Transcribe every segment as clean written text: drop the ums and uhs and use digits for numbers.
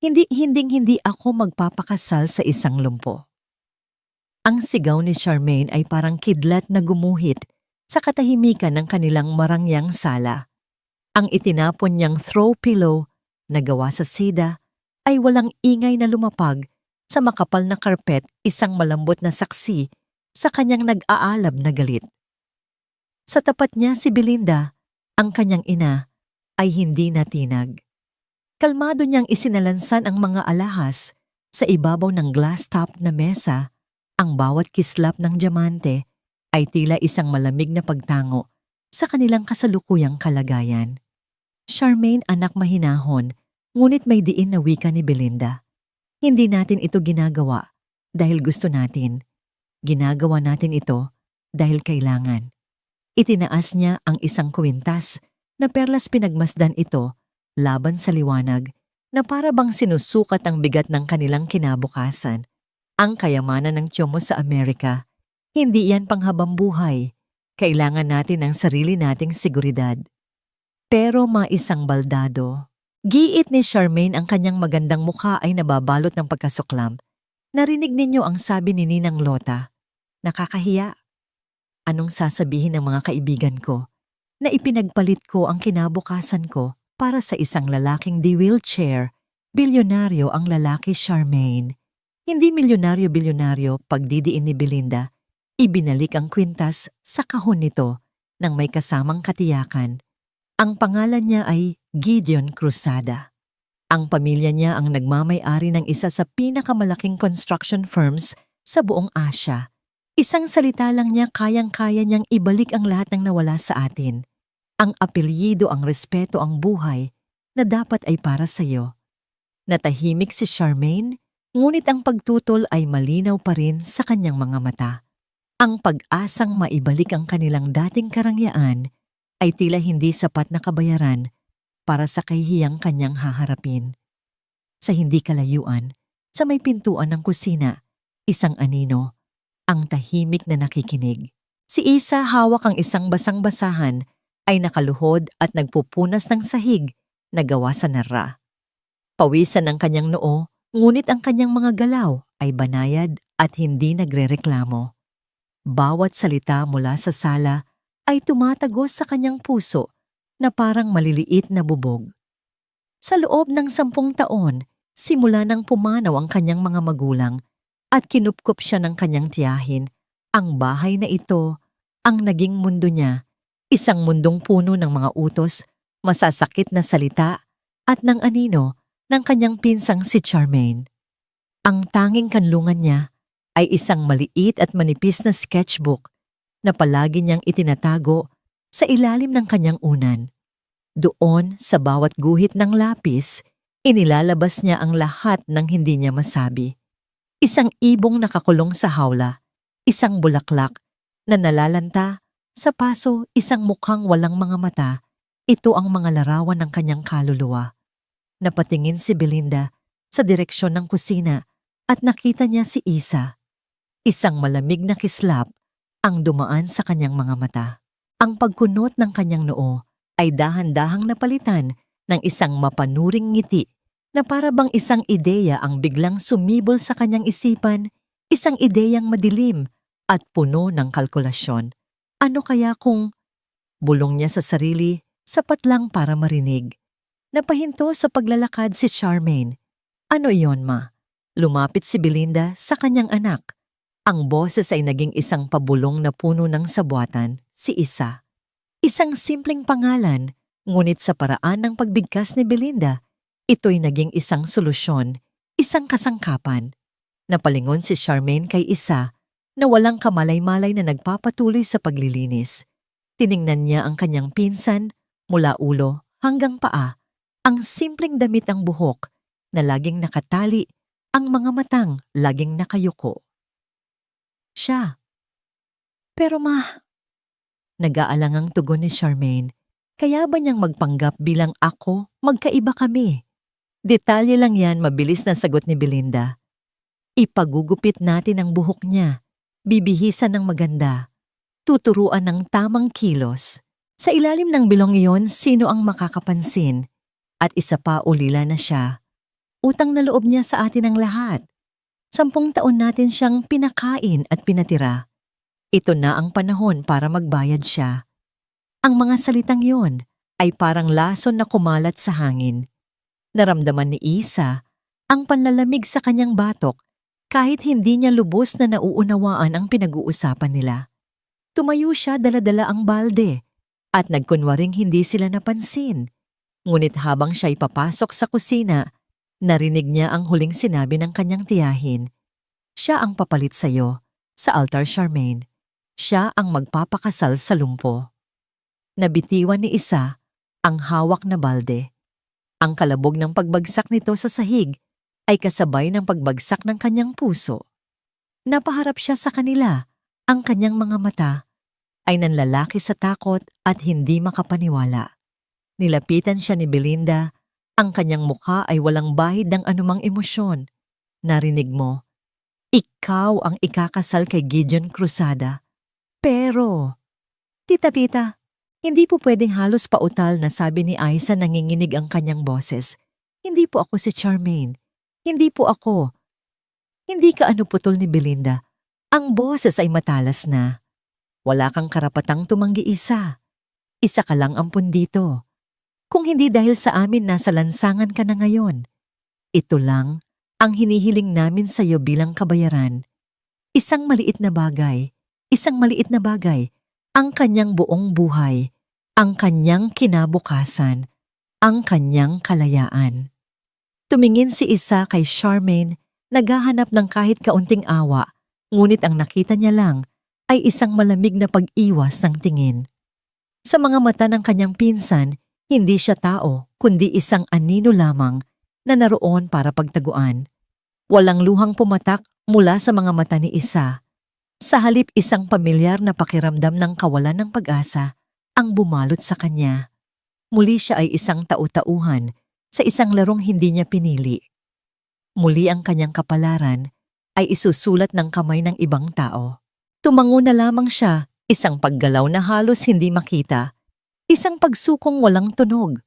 Hindi ako magpapakasal sa isang lumpo. Ang sigaw ni Charmaine ay parang kidlat na gumuhit sa katahimikan ng kanilang marangyang sala. Ang itinapon niyang throw pillow na gawa sa seda ay walang ingay na lumapag sa makapal na karpet, isang malambot na saksi sa kanyang nag-aalab na galit. Sa tapat niya si Belinda, ang kanyang ina, ay hindi natinag. Kalmado niyang isinalansan ang mga alahas sa ibabaw ng glass-top na mesa. Ang bawat kislap ng diamante ay tila isang malamig na pagtango sa kanilang kasalukuyang kalagayan. Charmaine, anak, mahinahon, ngunit may diin na wika ni Belinda. Hindi natin ito ginagawa dahil gusto natin. Ginagawa natin ito dahil kailangan. Itinaas niya ang isang kwintas na perlas, pinagmasdan ito laban sa liwanag na para bang sinusukat ang bigat ng kanilang kinabukasan. Ang kayamanan ng tiyomo sa Amerika, hindi yan panghabang buhay. Kailangan natin ng sarili nating seguridad. Pero maisang baldado. Giit ni Charmaine, ang kanyang magandang mukha ay nababalot ng pagkasuklam. Narinig ninyo ang sabi ni Ninang Lota. Nakakahiya. Anong sasabihin ng mga kaibigan ko na ipinagpalit ko ang kinabukasan ko para sa isang lalaking di wheelchair? Bilyonaryo ang lalaki, Charmaine. Hindi milyonaryo-bilyonaryo. Pagdidiin ni Belinda, ibinalik ang kwintas sa kahon nito nang may kasamang katiyakan. Ang pangalan niya ay Gideon Cruzada. Ang pamilya niya ang nagmamay-ari ng isa sa pinakamalaking construction firms sa buong Asya. Isang salita lang niya, kayang-kaya niyang ibalik ang lahat ng nawala sa atin. Ang apelyido, ang respeto, ang buhay na dapat ay para sa iyo. Natahimik si Charmaine, ngunit ang pagtutol ay malinaw pa rin sa kanyang mga mata. Ang pag-asang maibalik ang kanilang dating karangyaan ay tila hindi sapat na kabayaran para sa kahihiyang kanyang haharapin. Sa hindi kalayuan, sa may pintuan ng kusina, isang anino, ang tahimik na nakikinig. Si Isa, hawak ang isang basang-basahan, ay nakaluhod at nagpupunas ng sahig na gawa sa nara. Pawisan ang kanyang noo, ngunit ang kanyang mga galaw ay banayad at hindi nagrereklamo. Bawat salita mula sa sala ay tumatagos sa kanyang puso na parang maliliit na bubog. Sa loob ng 10 taon, simula nang pumanaw ang kanyang mga magulang at kinupkup siya ng kanyang tiyahin, ang bahay na ito ang naging mundo niya, isang mundong puno ng mga utos, masasakit na salita at ng anino ng kanyang pinsang si Charmaine. Ang tanging kanlungan niya ay isang maliit at manipis na sketchbook na palagi niyang itinatago sa ilalim ng kanyang unan. Doon, sa bawat guhit ng lapis, inilalabas niya ang lahat ng hindi niya masabi. Isang ibong nakakulong sa hawla, isang bulaklak na nalalanta sa paso, isang mukhang walang mga mata. Ito ang mga larawan ng kanyang kaluluwa. Napatingin si Belinda sa direksyon ng kusina at nakita niya si Isa. Isang malamig na kislap ang dumaan sa kanyang mga mata. Ang pagkunot ng kanyang noo ay dahan-dahang napalitan ng isang mapanuring ngiti na para bang isang ideya ang biglang sumibol sa kanyang isipan, isang ideyang madilim at puno ng kalkulasyon. Ano kaya kung bulong niya sa sarili, sapat lang para marinig. Napahinto sa paglalakad si Charmaine. Ano iyon, ma? Lumapit si Belinda sa kanyang anak. Ang boses ay naging isang pabulong na puno ng sabwatan, si Isa. Isang simpleng pangalan, ngunit sa paraan ng pagbigkas ni Belinda, ito'y naging isang solusyon, isang kasangkapan. Napalingon si Charmaine kay Isa na walang kamalay-malay na nagpapatuloy sa paglilinis. Tiningnan niya ang kanyang pinsan mula ulo hanggang paa, ang simpleng damit ang buhok na laging nakatali, ang mga matang laging nakayuko. Siya. Pero ma, nag-aalangang tugon ni Charmaine, kaya ba niyang magpanggap bilang ako, magkaiba kami? Detalye lang yan, mabilis na sagot ni Belinda. Ipagugupit natin ang buhok niya, bibihisan ng maganda, tuturuan ng tamang kilos. Sa ilalim ng bilong iyon, sino ang makakapansin? At isa pa, ulila na siya. Utang na loob niya sa atin ang lahat. 10 taon natin siyang pinakain at pinatira. Ito na ang panahon para magbayad siya. Ang mga salitang yon ay parang lason na kumalat sa hangin. Naramdaman ni Isa ang panlalamig sa kanyang batok kahit hindi niya lubos na nauunawaan ang pinag-uusapan nila. Tumayo siya, dala-dala ang balde at nagkunwaring hindi sila napansin. Ngunit habang siya'y papasok sa kusina, narinig niya ang huling sinabi ng kanyang tiyahin. Siya ang papalit sa'yo sa altar, Charmaine. Siya ang magpapakasal sa lumpo. Nabitiwan ni Isa ang hawak na balde. Ang kalabog ng pagbagsak nito sa sahig ay kasabay ng pagbagsak ng kanyang puso. Napaharap siya sa kanila, ang kanyang mga mata ay nanlalaki sa takot at hindi makapaniwala. Nilapitan siya ni Belinda, ang kanyang mukha ay walang bahid ng anumang emosyon. Narinig mo, ikaw ang ikakasal kay Gideon Cruzada. Pero, Tita, hindi po pwedeng halos pautal na sabi ni Aiza, nanginginig ang kanyang boses. Hindi po ako si Charmaine. Hindi po ako. Hindi ka putol ni Belinda. Ang boses ay matalas na. Wala kang karapatang tumanggi, Isa. Isa ka lang ampun dito. Kung hindi dahil sa amin, nasa lansangan ka na ngayon. Ito lang ang hinihiling namin sa iyo bilang kabayaran. Isang maliit na bagay, ang kanyang buong buhay, ang kanyang kinabukasan, ang kanyang kalayaan. Tumingin si Isa kay Charmaine, naghahanap ng kahit kaunting awa, ngunit ang nakita niya lang ay isang malamig na pag-iwas ng tingin. Sa mga mata ng kanyang pinsan, hindi siya tao, kundi isang anino lamang na naroon para pagtaguan. Walang luhang pumatak mula sa mga mata ni Isa. Sa halip, isang pamilyar na pakiramdam ng kawalan ng pag-asa ang bumalot sa kanya. Muli siya ay isang tau-tauhan sa isang larong hindi niya pinili. Muli ang kanyang kapalaran ay isusulat ng kamay ng ibang tao. Tumango na lamang siya, isang paggalaw na halos hindi makita, isang pagsukong walang tunog.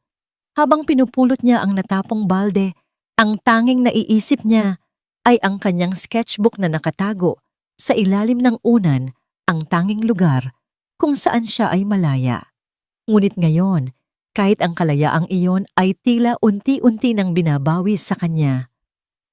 Habang pinupulot niya ang natapong balde, ang tanging naiisip niya ay ang kanyang sketchbook na nakatago sa ilalim ng unan, ang tanging lugar kung saan siya ay malaya. Ngunit ngayon, kahit ang kalayaang iyon ay tila unti-unti nang binabawi sa kanya.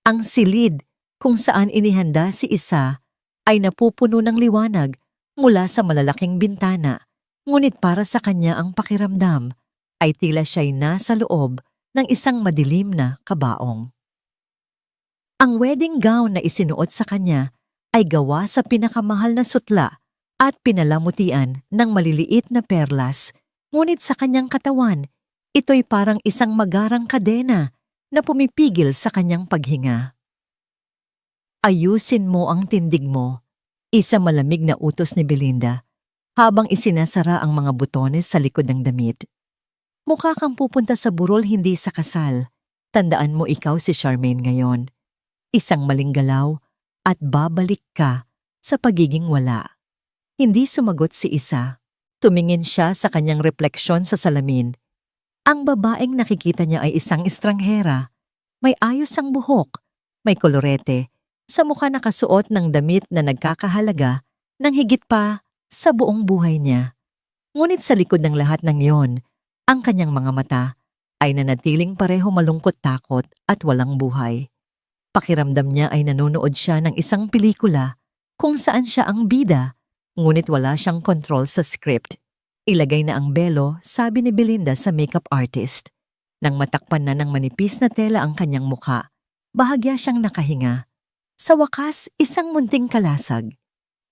Ang silid kung saan inihanda si Isa ay napupuno ng liwanag mula sa malalaking bintana, ngunit para sa kanya ang pakiramdam ay tila siya'y nasa loob ng isang madilim na kabaong. Ang wedding gown na isinuot sa kanya ay gawa sa pinakamahal na sutla at pinalamutian ng maliliit na perlas, ngunit sa kanyang katawan, ito'y parang isang magarang kadena na pumipigil sa kanyang paghinga. Ayusin mo ang tindig mo, isa malamig na utos ni Belinda habang isinasara ang mga butones sa likod ng damit. Mukha kang pupunta sa burol, hindi sa kasal. Tandaan mo, ikaw si Charmaine ngayon. Isang maling galaw at babalik ka sa pagiging wala. Hindi sumagot si Isa. Tumingin siya sa kanyang refleksyon sa salamin. Ang babaeng nakikita niya ay isang estranghera. May ayos ang buhok, may kolorete, sa mukha nakasuot ng damit na nagkakahalaga ng higit pa sa buong buhay niya. Ngunit sa likod ng lahat ng iyon, ang kanyang mga mata ay nanatiling pareho malungkot, takot at walang buhay. Pakiramdam niya ay nanonood siya ng isang pelikula kung saan siya ang bida, ngunit wala siyang kontrol sa script. Ilagay na ang belo, sabi ni Belinda sa makeup artist. Nang matakpan na ng manipis na tela ang kanyang mukha, bahagya siyang nakahinga. Sa wakas, isang munting kalasag.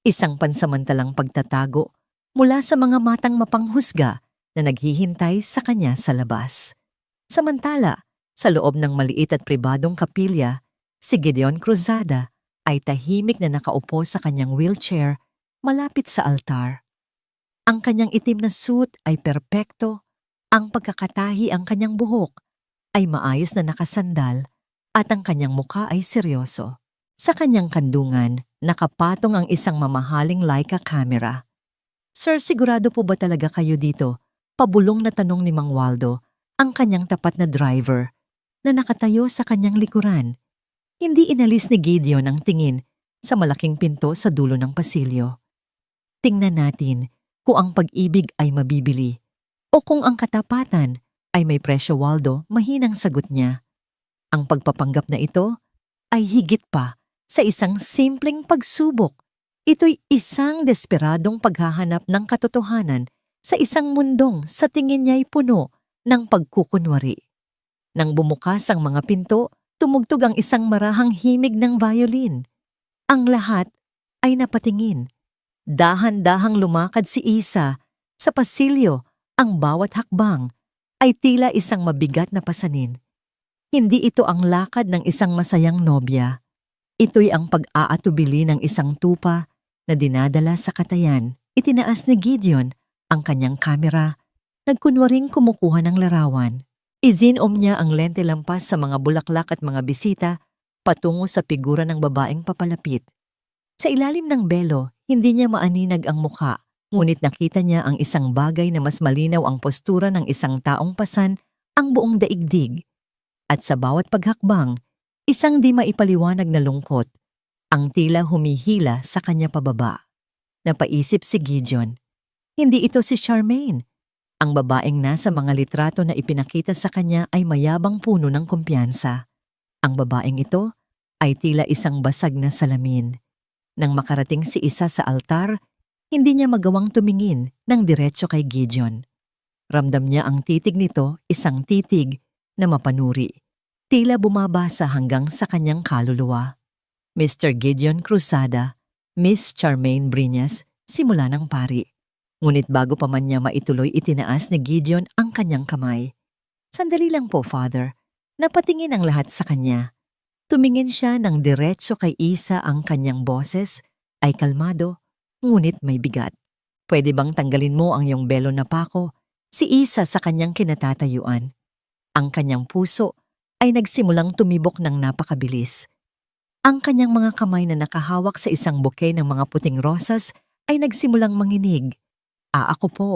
Isang pansamantalang pagtatago mula sa mga matang mapanghusga na naghihintay sa kanya sa labas. Samantala, sa loob ng maliit at pribadong kapilya, si Gideon Cruzada ay tahimik na nakaupo sa kanyang wheelchair malapit sa altar. Ang kanyang itim na suit ay perpekto, ang pagkakatahi ang kanyang buhok ay maayos na nakasandal at ang kanyang mukha ay seryoso. Sa kanyang kandungan, nakapatong ang isang mamahaling Leica camera. Sir, sigurado po ba talaga kayo dito? Pabulong na tanong ni Mang Waldo, ang kanyang tapat na driver. na nakatayo sa kanyang likuran. Hindi inalis ni Gideon ang tingin sa malaking pinto sa dulo ng pasilyo. Tingnan natin kung ang pag-ibig ay mabibili o kung ang katapatan ay may presyo, Waldo, mahinang sagot niya. Ang pagpapanggap na ito ay higit pa sa isang simpleng pagsubok. Ito'y isang desperadong paghahanap ng katotohanan sa isang mundong sa tingin niya'y puno ng pagkukunwari. Nang bumukas ang mga pinto, tumugtog ang isang marahang himig ng violin. Ang lahat ay napatingin. Dahan-dahang lumakad si Isa sa pasilyo. Ang bawat hakbang ay tila isang mabigat na pasanin. Hindi ito ang lakad ng isang masayang nobya. Ito'y ang pag-aatubili ng isang tupa na dinadala sa katayan. Itinaas ni Gideon ang kanyang kamera, nagkunwaring kumukuha ng larawan. Izinom niya ang lente lampas sa mga bulaklak at mga bisita patungo sa figura ng babaeng papalapit. Sa ilalim ng belo, hindi niya maaninag ang mukha, ngunit nakita niya ang isang bagay na mas malinaw ang postura ng isang taong pasan ang buong daigdig. At sa bawat paghakbang, isang di maipaliwanag na lungkot, ang tila humihila sa kanya pababa. Napaisip si Gideon, hindi ito si Charmaine. Ang babaeng nasa mga litrato na ipinakita sa kanya ay mayabang puno ng kumpiyansa. Ang babaeng ito ay tila isang basag na salamin. Nang makarating si Isa sa altar, hindi niya magawang tumingin ng diretso kay Gideon. Ramdam niya ang titig nito, isang titig na mapanuri. Tila bumabasa hanggang sa kanyang kaluluwa. Mr. Gideon Cruzada, Miss Charmaine Briñas, simula ng pari. Ngunit bago pa man niya maituloy, itinaas ni Gideon ang kanyang kamay. Sandali lang po, Father. Napatingin ang lahat sa kanya. Tumingin siya ng diretso kay Isa, ang kanyang boses ay kalmado, ngunit may bigat. Pwede bang tanggalin mo ang iyong belo na pako? Si Isa sa kanyang kinatatayuan. Ang kanyang puso ay nagsimulang tumibok ng napakabilis. Ang kanyang mga kamay na nakahawak sa isang bouquet ng mga puting rosas ay nagsimulang manginig. Ako po.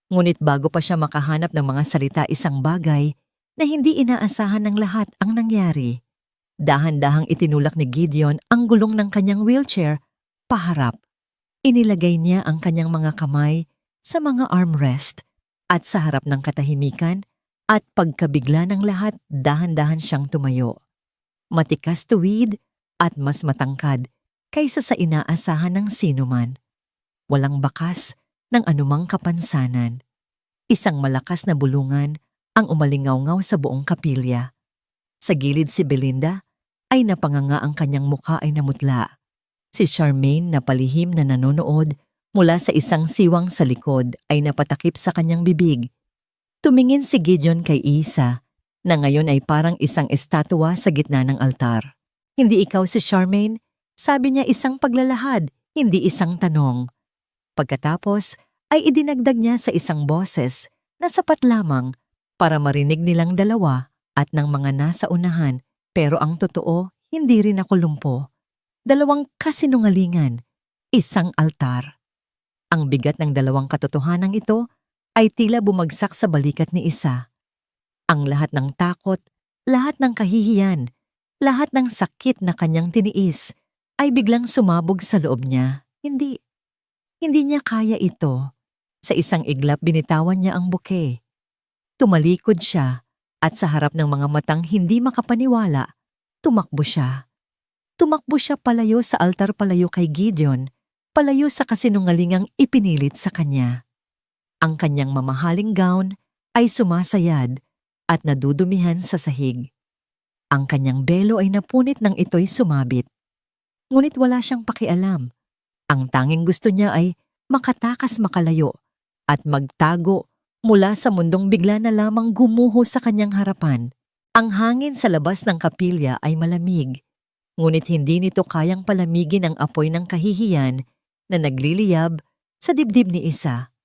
Ngunit bago pa siya makahanap ng mga salita, isang bagay na hindi inaasahan ng lahat ang nangyari. Dahan-dahang itinulak ni Gideon ang gulong ng kanyang wheelchair paharap. Inilagay niya ang kanyang mga kamay sa mga armrest at sa harap ng katahimikan at pagkabigla ng lahat, dahan-dahan siyang tumayo. Matikas tuwid at mas matangkad kaysa sa inaasahan ng sinuman. Walang bakas ng anumang kapansanan. Isang malakas na bulungan ang umalingaw-ngaw sa buong kapilya. Sa gilid si Belinda ay napanganga, ang kanyang mukha ay namutla. Si Charmaine na palihim na nanonood mula sa isang siwang sa likod ay napatakip sa kanyang bibig. Tumingin si Gideon kay Isa na ngayon ay parang isang estatwa sa gitna ng altar. Hindi ikaw si Charmaine? Sabi niya, isang paglalahad, hindi isang tanong. Pagkatapos ay idinagdag niya sa isang boses na sapat lamang para marinig nilang dalawa at ng mga nasa unahan, pero ang totoo, hindi rin ako lumpo. Dalawang kasinungalingan, isang altar. Ang bigat ng dalawang katotohanang ito ay tila bumagsak sa balikat ni Isa. Ang lahat ng takot, lahat ng kahihiyan, lahat ng sakit na kanyang tiniis ay biglang sumabog sa loob niya. Hindi niya kaya ito. Sa isang iglap, binitawan niya ang bouquet. Tumalikod siya at sa harap ng mga matang hindi makapaniwala, tumakbo siya. Tumakbo siya palayo sa altar, palayo kay Gideon, palayo sa kasinungalingang ipinilit sa kanya. Ang kanyang mamahaling gown ay sumasayad at nadudumihan sa sahig. Ang kanyang belo ay napunit nang ito'y sumabit. Ngunit wala siyang pakialam. Ang tanging gusto niya ay makatakas makalayo at magtago mula sa mundong bigla na lamang gumuho sa kanyang harapan. Ang hangin sa labas ng kapilya ay malamig, ngunit hindi nito kayang palamigin ang apoy ng kahihiyan na nagliliyab sa dibdib ni Isa.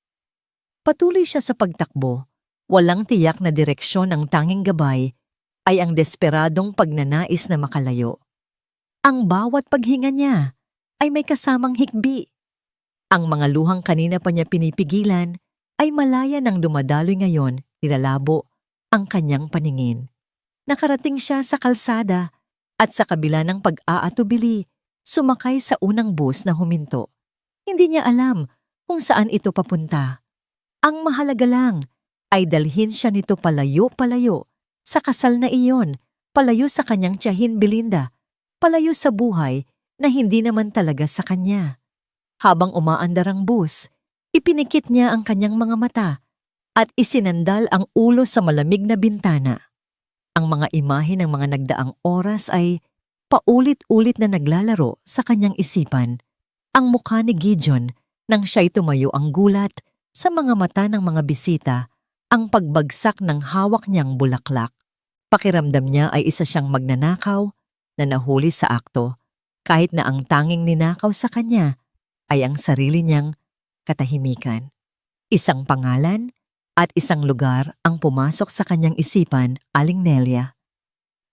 Patuloy siya sa pagtakbo, walang tiyak na direksyon. Ang tanging gabay ay ang desperadong pagnanais na makalayo. Ang bawat paghinga niya ay may kasamang hikbi. Ang mga luhang kanina pa niya pinipigilan ay malaya nang dumadaloy ngayon, nilalabo ang kanyang paningin. Nakarating siya sa kalsada at sa kabila ng pag-aatubili, sumakay sa unang bus na huminto. Hindi niya alam kung saan ito papunta. Ang mahalaga lang ay dalhin siya nito palayo-palayo sa kasal na iyon, palayo sa kanyang tiyahin Belinda, palayo sa buhay na hindi naman talaga sa kanya. Habang umaandar ang bus, ipinikit niya ang kanyang mga mata at isinandal ang ulo sa malamig na bintana. Ang mga imahe ng mga nagdaang oras ay paulit-ulit na naglalaro sa kanyang isipan. Ang mukha ni Gideon nang siya'y tumayo, ang gulat sa mga mata ng mga bisita, ang pagbagsak ng hawak niyang bulaklak. Pakiramdam niya ay isa siyang magnanakaw na nahuli sa akto, kahit na ang tanging ninakaw sa kanya ay ang sarili niyang katahimikan. Isang pangalan at isang lugar ang pumasok sa kanyang isipan, Aling Nelia.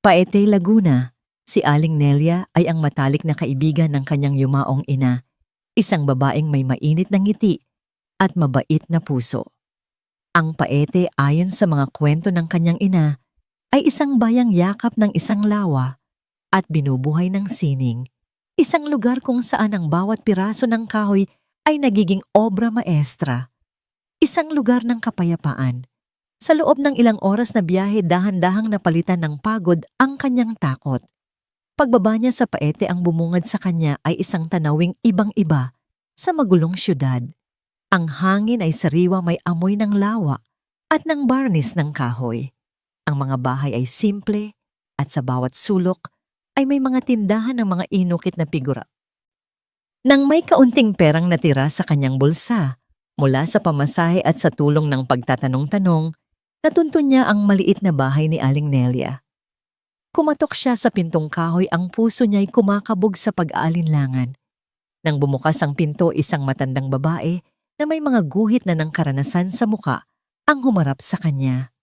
Paete, Laguna, si Aling Nelia ay ang matalik na kaibigan ng kanyang yumaong ina, isang babaeng may mainit na ngiti at mabait na puso. Ang Paete, ayon sa mga kwento ng kanyang ina, ay isang bayang yakap ng isang lawa at binubuhay ng sining, isang lugar kung saan ang bawat piraso ng kahoy ay nagiging obra maestra. Isang lugar ng kapayapaan. Sa loob ng ilang oras na biyahe, dahan-dahang napalitan ng pagod ang kanyang takot. Pagbaba niya sa Paete, ang bumungad sa kanya ay isang tanawing ibang-iba sa magulong syudad. Ang hangin ay sariwa, may amoy ng lawa at ng barnis ng kahoy. Ang mga bahay ay simple at sa bawat sulok ay may mga tindahan ng mga inukit na figura. Nang may kaunting perang natira sa kanyang bulsa, mula sa pamasahe at sa tulong ng pagtatanong-tanong, natuntun niya ang maliit na bahay ni Aling Nelia. Kumatok siya sa pintong kahoy, ang puso niya'y kumakabog sa pag-aalinlangan. Nang bumukas ang pinto, isang matandang babae na may mga guhit na ng karanasan sa muka ang humarap sa kanya.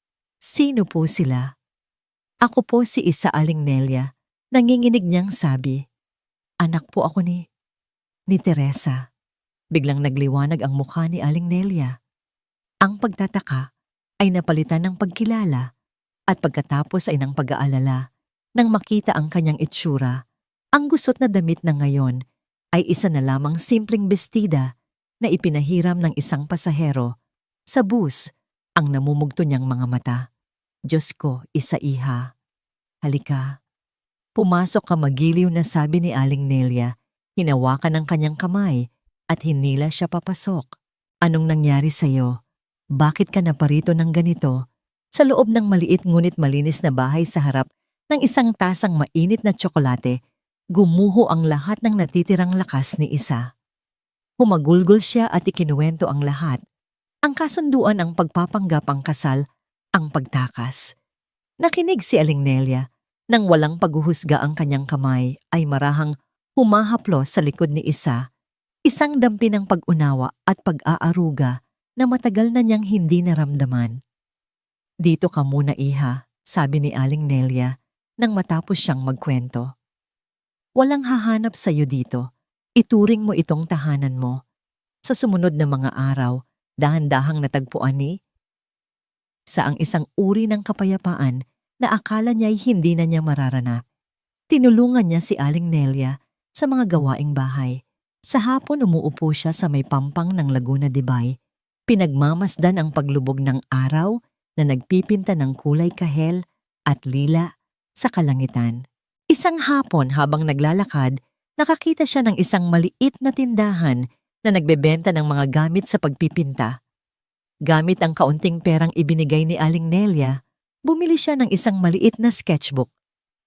Sino po sila? Ako po si Isa, Aling Nelia. Nanginginig niyang sabi. Anak po ako ni Teresa. Biglang nagliwanag ang mukha ni Aling Nelia. Ang pagtataka ay napalitan ng pagkilala at pagkatapos ay ng pag-aalala nang makita ang kanyang itsura. Ang gusot na damit na ngayon ay isa na lamang simpleng bestida na ipinahiram ng isang pasahero. Sa bus, ang namumugto niyang mga mata. Diyos ko, Isa, iha. Halika. Pumasok ka, magiliw na sabi ni Aling Nelia. Hinawakan ang kanyang kamay at hinila siya papasok. Anong nangyari sa'yo? Bakit ka naparito ng ganito? Sa loob ng maliit ngunit malinis na bahay sa harap ng isang tasang mainit na tsokolate, gumuho ang lahat ng natitirang lakas ni Isa. Humagulgol siya at ikinuwento ang lahat. Ang kasunduan, ang pagpapanggap, ang kasal, ang pagtakas. Nakinig si Aling Nelia. Nang walang paghuhusga, ang kanyang kamay ay marahang humahaplos sa likod ni Isa. Isang dampi ng pag-unawa at pag-aaruga na matagal na niyang hindi naramdaman. Dito ka muna, iha, sabi ni Aling Nelia nang matapos siyang magkwento. Walang hahanap sa'yo dito. Ituring mo itong tahanan mo. Sa sumunod na mga araw, dahan-dahang natagpuan ni sa ang isang uri ng kapayapaan na akala niya'y hindi na niya mararana. Tinulungan niya si Aling Nelia sa mga gawaing bahay. Sa hapon, umuupo siya sa may pampang ng Laguna de Bay. Pinagmamasdan ang paglubog ng araw na nagpipinta ng kulay kahel at lila sa kalangitan. Isang hapon, habang naglalakad, nakakita siya ng isang maliit na tindahan na nagbebenta ng mga gamit sa pagpipinta. Gamit ang kaunting perang ibinigay ni Aling Nelia, bumili siya ng isang maliit na sketchbook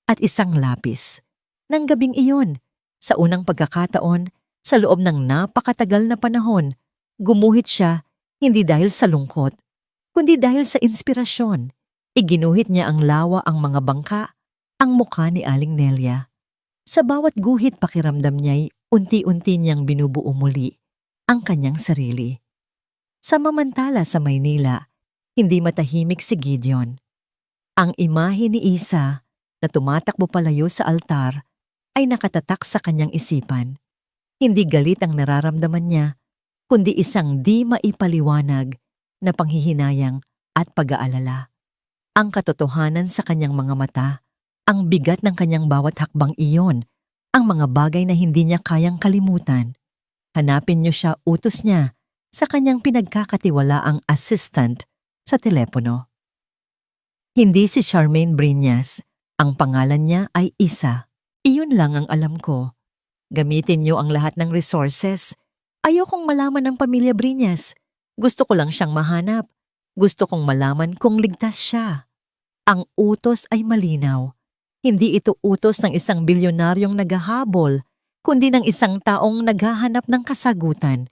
at isang lapis. Nang gabing iyon, sa unang pagkakataon, sa loob ng napakatagal na panahon, gumuhit siya hindi dahil sa lungkot, kundi dahil sa inspirasyon. Iginuhit niya ang lawa, ang mga bangka, ang mukha ni Aling Nelia. Sa bawat guhit, pakiramdam niya'y unti-unti niyang binubuo muli ang kanyang sarili. Samamantala sa Maynila, hindi matahimik si Gideon. Ang imahe ni Isa na tumatakbo palayo sa altar ay nakatatak sa kanyang isipan. Hindi galit ang nararamdaman niya, kundi isang di maipaliwanag na panghihinayang at pag-aalala. Ang katotohanan sa kanyang mga mata, ang bigat ng kanyang bawat hakbang iyon, ang mga bagay na hindi niya kayang kalimutan. Hanapin niyo siya, utos niya sa kanyang pinagkakatiwalaang assistant sa telepono. Hindi si Charmaine Briñas. Ang pangalan niya ay Isa. Iyon lang ang alam ko. Gamitin niyo ang lahat ng resources. Ayokong malaman ng pamilya Briñas. Gusto ko lang siyang mahanap. Gusto kong malaman kung ligtas siya. Ang utos ay malinaw. Hindi ito utos ng isang bilyonaryong naghahabol, kundi ng isang taong naghahanap ng kasagutan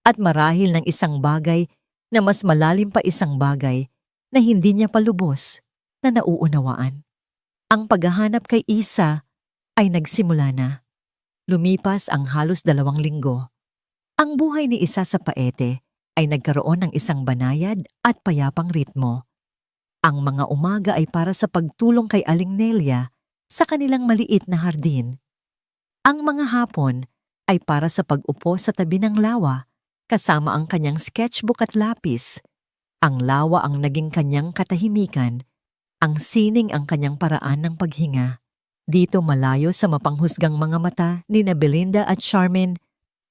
at marahil ng isang bagay na mas malalim pa, isang bagay na hindi niya palubos na nauunawaan. Ang paghahanap kay Isa ay nagsimula na. Lumipas ang halos 2 linggo. Ang buhay ni Isa sa Paete ay nagkaroon ng isang banayad at payapang ritmo. Ang mga umaga ay para sa pagtulong kay Aling Nelia sa kanilang maliit na hardin. Ang mga hapon ay para sa pag-upo sa tabi ng lawa kasama ang kanyang sketchbook at lapis. Ang lawa ang naging kanyang katahimikan, ang sining ang kanyang paraan ng paghinga. Dito malayo sa mapanghusgang mga mata ni Belinda at Charmaine,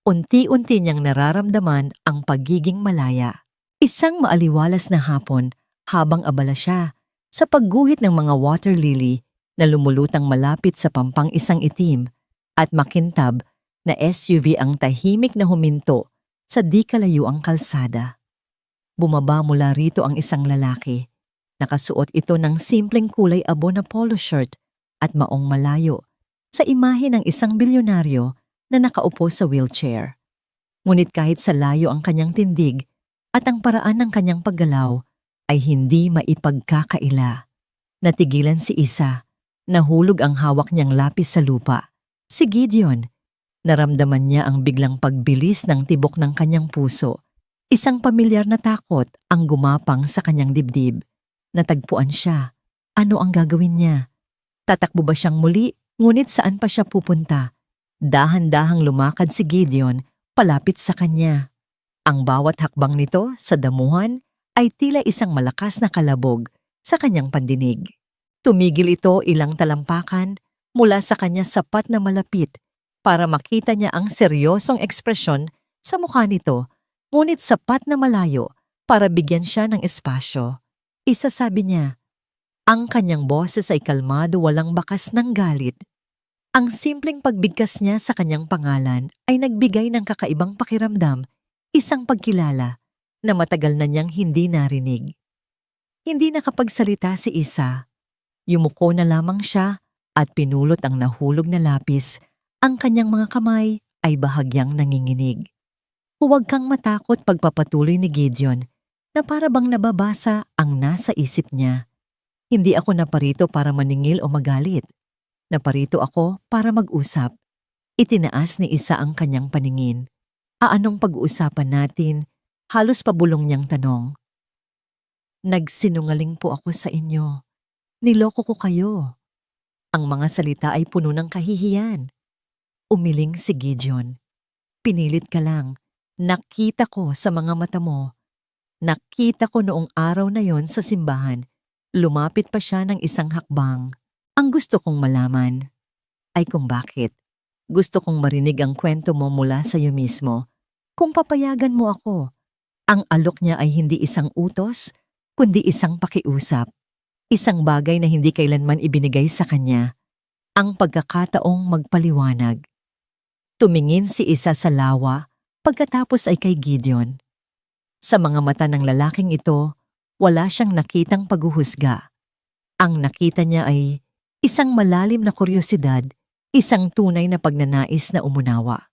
unti-unti niyang nararamdaman ang pagiging malaya. Isang maaliwalas na hapon habang abala siya sa pagguhit ng mga water lily na lumulutang malapit sa pampang isang itim at makintab na SUV ang tahimik na huminto sa di kalayuang kalsada. Bumaba mula rito ang isang lalaki. Nakasuot ito ng simpleng kulay abo na polo shirt at maong malayo sa imahe ng isang bilyonaryo na nakaupo sa wheelchair. Ngunit kahit sa layo ang kanyang tindig at ang paraan ng kanyang paggalaw ay hindi maipagkakaila. Natigilan si Isa. Nahulog ang hawak niyang lapis sa lupa. Si Gideon. Naramdaman niya ang biglang pagbilis ng tibok ng kanyang puso. Isang pamilyar na takot ang gumapang sa kanyang dibdib. Natagpuan siya. Ano ang gagawin niya? Tatakbo ba siyang muli? Ngunit saan pa siya pupunta? Dahan-dahang lumakad si Gideon palapit sa kanya. Ang bawat hakbang nito sa damuhan ay tila isang malakas na kalabog sa kanyang pandinig. Tumigil ito ilang talampakan mula sa kanya sapat na malapit para makita niya ang seryosong ekspresyon sa mukha nito, ngunit sapat na malayo para bigyan siya ng espasyo. Isa sabi niya, ang kanyang boses ay kalmado, walang bakas ng galit. Ang simpleng pagbigkas niya sa kanyang pangalan ay nagbigay ng kakaibang pakiramdam, isang pagkilala na matagal na niyang hindi narinig. Hindi nakapagsalita si Isa. Yumuko na lamang siya at pinulot ang nahulog na lapis. Ang kanyang mga kamay ay bahagyang nanginginig. Huwag kang matakot, pagpapatuloy ni Gideon, na para bang nababasa ang nasa isip niya. Hindi ako naparito para maningil o magalit. Naparito ako para mag-usap. Itinaas ni Isa ang kanyang paningin. Anong pag-uusapan natin? Halos pabulong niyang tanong. Nagsinungaling po ako sa inyo. Niloko ko kayo. Ang mga salita ay puno ng kahihiyan. Umiling si Gideon. Pinilit ka lang. Nakita ko sa mga mata mo. Nakita ko noong araw na yon sa simbahan. Lumapit pa siya ng isang hakbang. Ang gusto kong malaman ay kung bakit. Gusto kong marinig ang kwento mo mula sa iyo mismo. Kung papayagan mo ako. Ang alok niya ay hindi isang utos, kundi isang pakiusap. Isang bagay na hindi kailanman ibinigay sa kanya. Ang pagkakataong magpaliwanag. Tumingin si Isa sa lawa, pagkatapos ay kay Gideon. Sa mga mata ng lalaking ito, wala siyang nakitang paghuhusga. Ang nakita niya ay isang malalim na kuryosidad, isang tunay na pagnanais na umunawa.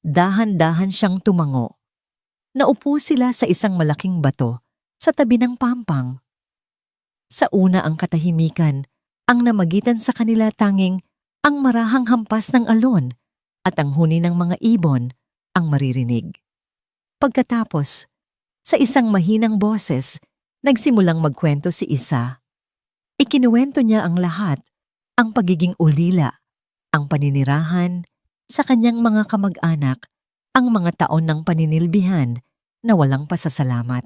Dahan-dahan siyang tumango. Naupo sila sa isang malaking bato sa tabi ng pampang. Sa una ang katahimikan, ang namagitan sa kanila tanging ang marahang hampas ng alon at ang huni ng mga ibon ang maririnig. Pagkatapos, sa isang mahinang boses, nagsimulang magkwento si Isa. Ikinuwento niya ang lahat, ang pagiging ulila, ang paninirahan, sa kanyang mga kamag-anak, ang mga taon ng paninilbihan na walang pasasalamat.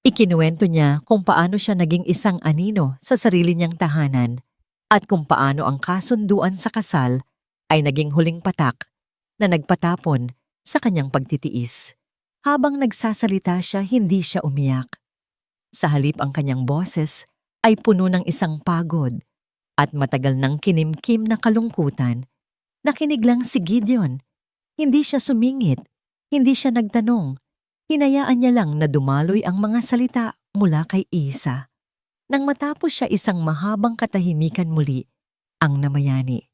Ikinuwento niya kung paano siya naging isang anino sa sarili niyang tahanan at kung paano ang kasunduan sa kasal ay naging huling patak na nagpatapon sa kanyang pagtitiis. Habang nagsasalita siya, hindi siya umiyak. Sa halip ang kanyang boses ay puno ng isang pagod at matagal ng kinimkim na kalungkutan. Nakinig lang si Gideon. Hindi siya sumingit, hindi siya nagtanong. Hinayaan niya lang na dumaloy ang mga salita mula kay Isa. Nang matapos siya isang mahabang katahimikan muli, ang namayani.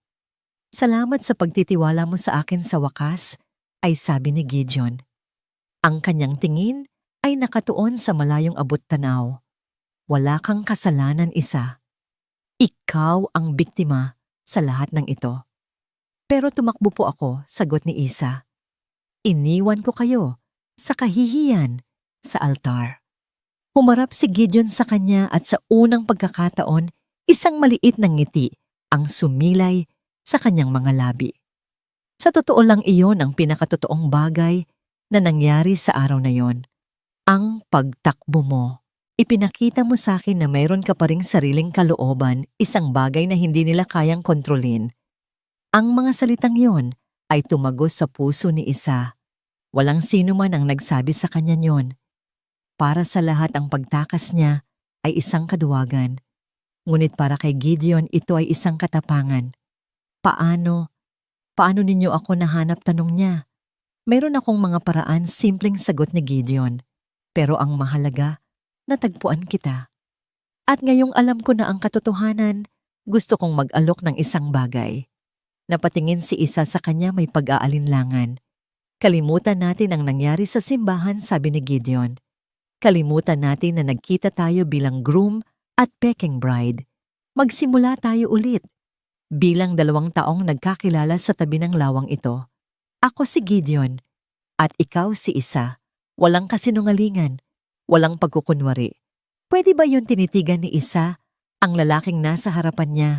Salamat sa pagtitiwala mo sa akin sa wakas, ay sabi ni Gideon. Ang kanyang tingin ay nakatuon sa malayong abot-tanaw. Wala kang kasalanan, Isa. Ikaw ang biktima sa lahat ng ito. Pero tumakbo po ako, sagot ni Isa. Iniwan ko kayo sa kahihiyan sa altar. Humarap si Gideon sa kanya at sa unang pagkakataon, isang maliit na ngiti ang sumilay sa kanyang mga labi. Sa totoo lang iyon ang pinakatotoong bagay na nangyari sa araw na yon. Ang pagtakbo mo. Ipinakita mo sa akin na mayroon ka pa ring sariling kalooban, isang bagay na hindi nila kayang kontrolin. Ang mga salitang yon ay tumagos sa puso ni Isa. Walang sino man ang nagsabi sa kanya yon. Para sa lahat ang pagtakas niya ay isang kaduwagan. Ngunit para kay Gideon ito ay isang katapangan. Paano ninyo ako nahanap, tanong niya. Mayroon akong mga paraan, simpleng sagot ni Gideon. Pero ang mahalaga, natagpuan kita. At ngayong alam ko na ang katotohanan, gusto kong mag-alok ng isang bagay. Napatingin si Isa sa kanya, may pag-aalinlangan. Kalimutan natin ang nangyari sa simbahan, sabi ni Gideon. Kalimutan natin na nagkita tayo bilang groom at peking bride. Magsimula tayo ulit. Bilang 2 taong nagkakilala sa tabi ng lawang ito. Ako si Gideon at ikaw si Isa. Walang kasinungalingan, walang pagkukunwari. Pwede ba yun, tinitigan ni Isa, ang lalaking nasa harapan niya?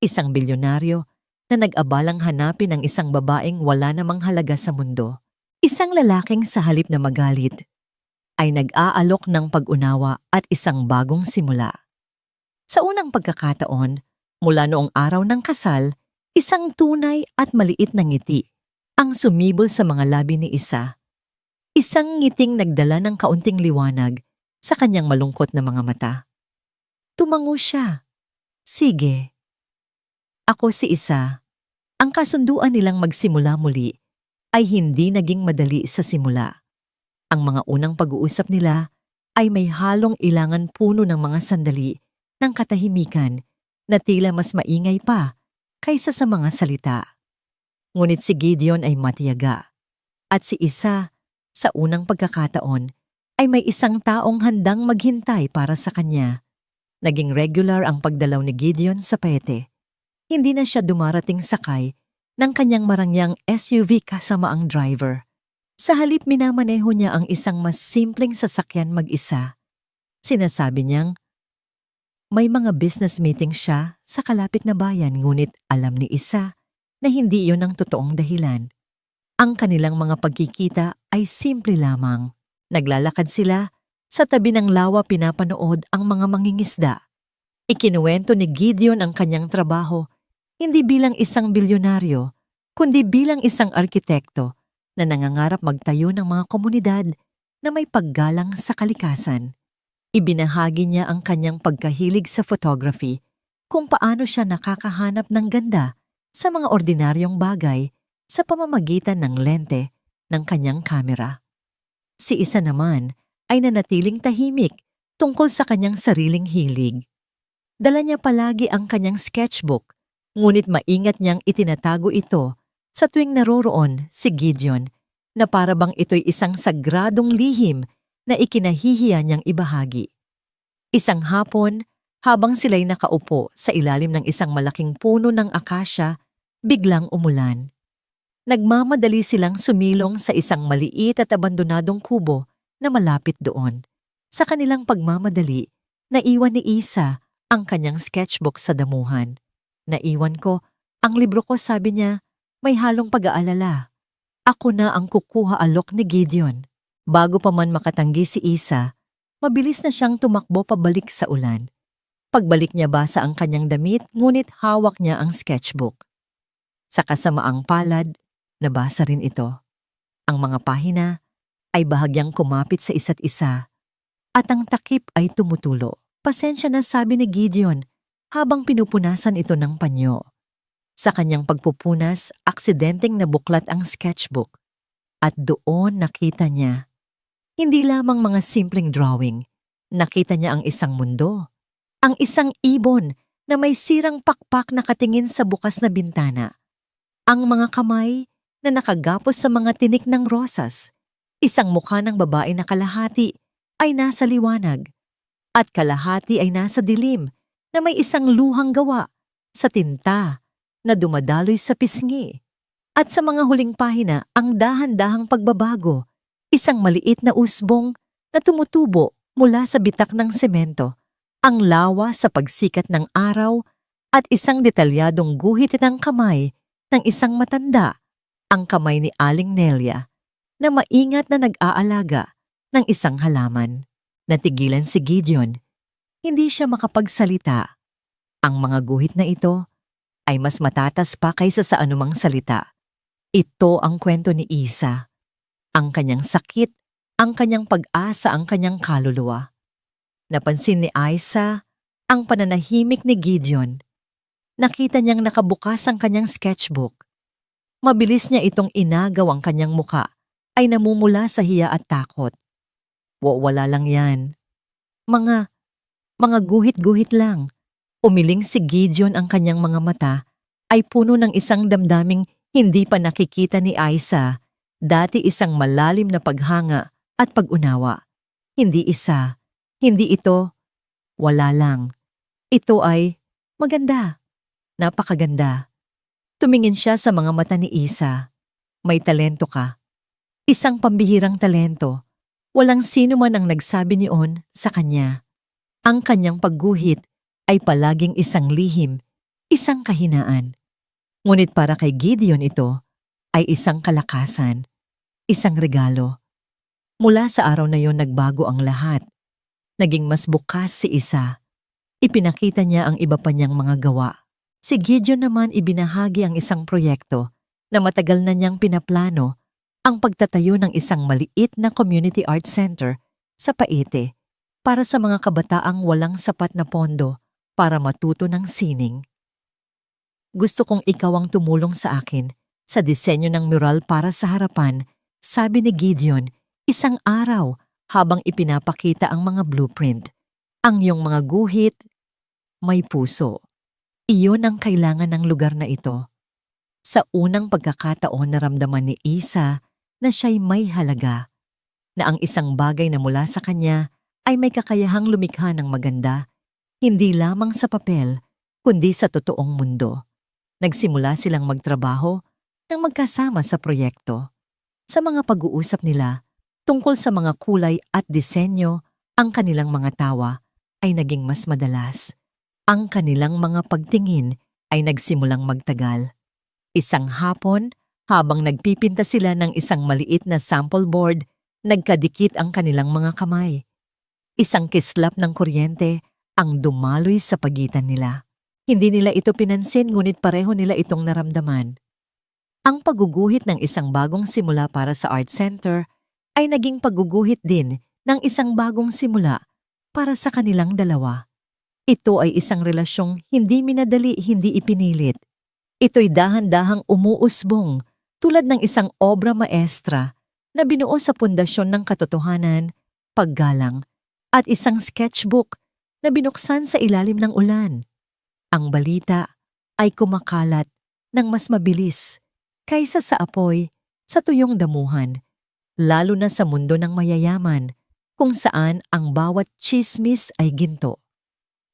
Isang bilyonaryo na nag-abalang hanapin ang isang babaeng wala namang halaga sa mundo. Isang lalaking sa halip na magalit ay nag-aalok ng pag-unawa at isang bagong simula. Sa unang pagkakataon, mula noong araw ng kasal, isang tunay at maliit na ngiti ang sumibol sa mga labi ni Isa. Isang ngiting nagdala ng kaunting liwanag sa kanyang malungkot na mga mata. Tumango siya. Sige. Ako si Isa. Ang kasunduan nilang magsimula muli ay hindi naging madali sa simula. Ang mga unang pag-uusap nila ay may halong ilangan puno ng mga sandali ng katahimikan na tila mas maingay pa kaysa sa mga salita. Ngunit si Gideon ay matiyaga at si Isa sa unang pagkakataon ay may isang taong handang maghintay para sa kanya. Naging regular ang pagdalaw ni Gideon sa Pete. Hindi na siya dumarating sakay ng kanyang marangyang SUV kasama ang driver. Sa halip minamaneho niya ang isang mas simpleng sasakyan mag-isa. Sinasabi niyang may mga business meeting siya sa kalapit na bayan, ngunit alam ni Isa na hindi iyon ang totoong dahilan. Ang kanilang mga pagkikita ay simple lamang. Naglalakad sila sa tabi ng lawa, pinapanood ang mga mangingisda. Ikinuwento ni Gideon ang kanyang trabaho, hindi bilang isang bilyonaryo, kundi bilang isang arkitekto na nangangarap magtayo ng mga komunidad na may paggalang sa kalikasan. Ibinahagi niya ang kanyang pagkahilig sa photography, kung paano siya nakakahanap ng ganda sa mga ordinaryong bagay sa pamamagitan ng lente ng kanyang kamera. Si Isa naman ay nanatiling tahimik tungkol sa kanyang sariling hilig. Dala niya palagi ang kanyang sketchbook, ngunit maingat niyang itinatago ito sa tuwing naroroon si Gideon na para bang ito'y isang sagradong lihim na ikinahihiya niyang ibahagi. Isang hapon, habang sila'y nakaupo sa ilalim ng isang malaking puno ng akasya, biglang umulan. Nagmamadali silang sumilong sa isang maliit at abandonadong kubo na malapit doon. Sa kanilang pagmamadali, naiwan ni Isa ang kanyang sketchbook sa damuhan. Naiwan ko ang libro ko, sabi niya, may halong pag-aalala. Ako na ang kukuha, alok ni Gideon. Bago pa man makatanggi si Isa, Mabilis na siyang tumakbo pabalik sa ulan. Pagbalik niya basa ang kanyang damit, ngunit hawak niya ang sketchbook. Sa kasamaang palad, nabasa rin ito. Ang mga pahina ay bahagyang kumapit sa isa't isa at ang takip ay tumutulo. Pasensya na, sabi ni Gideon habang pinupunasan ito ng panyo. Sa kanyang pagpupunas, aksidenteng nabuklat ang sketchbook at doon nakita niya hindi lamang mga simpleng drawing. Nakita niya ang isang mundo, ang isang ibon na may sirang pakpak na katingin sa bukas na bintana. Ang mga kamay na nakagapos sa mga tinik ng rosas. Isang mukha ng babae na kalahati ay nasa liwanag at kalahati ay nasa dilim na may isang luhang gawa sa tinta na dumadaloy sa pisngi. At sa mga huling pahina, ang dahan-dahang pagbabago, isang maliit na usbong na tumutubo mula sa bitak ng semento, ang lawa sa pagsikat ng araw at isang detalyadong guhit ng kamay ng isang matanda, ang kamay ni Aling Nelia, na maingat na nag-aalaga ng isang halaman. Natigilan si Gideon. Hindi siya makapagsalita. Ang mga guhit na ito ay mas matatas pa kaysa sa anumang salita. Ito ang kwento ni Isa. Ang kanyang sakit, ang kanyang pag-asa, ang kanyang kaluluwa. Napansin ni Isa ang pananahimik ni Gideon. Nakita niyang nakabukas ang kanyang sketchbook. Mabilis niya itong inagaw, ang kanyang muka ay namumula sa hiya at takot. Wala lang yan. Mga guhit-guhit lang. Umiling si Gideon, ang kanyang mga mata ay puno ng isang damdaming hindi pa nakikita ni Isa. Dati isang malalim na paghanga at pag-unawa. Hindi isa, hindi ito, wala lang. Ito ay maganda, napakaganda. Tumingin siya sa mga mata ni Isa. May talento ka. Isang pambihirang talento. Walang sino man ang nagsabi niyon sa kanya. Ang kanyang pagguhit ay palaging isang lihim, isang kahinaan. Ngunit para kay Gideon ito ay isang kalakasan, isang regalo. Mula sa araw na yon nagbago ang lahat. Naging mas bukas si Isa. Ipinakita niya ang iba pa niyang mga gawa. Si Gideon naman ibinahagi ang isang proyekto na matagal na niyang pinaplano, ang pagtatayo ng isang maliit na community art center sa Paete para sa mga kabataang walang sapat na pondo para matuto ng sining. Gusto kong ikaw ang tumulong sa akin sa disenyo ng mural para sa harapan, sabi ni Gideon, isang araw habang ipinapakita ang mga blueprint. Ang iyong mga guhit, may puso. Iyon ang kailangan ng lugar na ito. Sa unang pagkakataon naramdaman ni Isa na siya'y may halaga, na ang isang bagay na mula sa kanya ay may kakayahang lumikha ng maganda, hindi lamang sa papel, kundi sa totoong mundo. Nagsimula silang magtrabaho nang magkasama sa proyekto. Sa mga pag-uusap nila tungkol sa mga kulay at disenyo, ang kanilang mga tawa ay naging mas madalas. Ang kanilang mga pagtingin ay nagsimulang magtagal. Isang hapon, habang nagpipinta sila ng isang maliit na sample board, nagkadikit ang kanilang mga kamay. Isang kislap ng kuryente ang dumaloy sa pagitan nila. Hindi nila ito pinansin, ngunit pareho nila itong naramdaman. Ang pagguguhit ng isang bagong simula para sa art center ay naging pagguguhit din ng isang bagong simula para sa kanilang dalawa. Ito ay isang relasyong hindi minadali, hindi ipinilit. Ito'y dahan-dahang umuusbong tulad ng isang obra maestra na binuo sa pundasyon ng katotohanan, paggalang, at isang sketchbook na binuksan sa ilalim ng ulan. Ang balita ay kumakalat ng mas mabilis kaysa sa apoy sa tuyong damuhan, lalo na sa mundo ng mayayaman kung saan ang bawat tsismis ay ginto.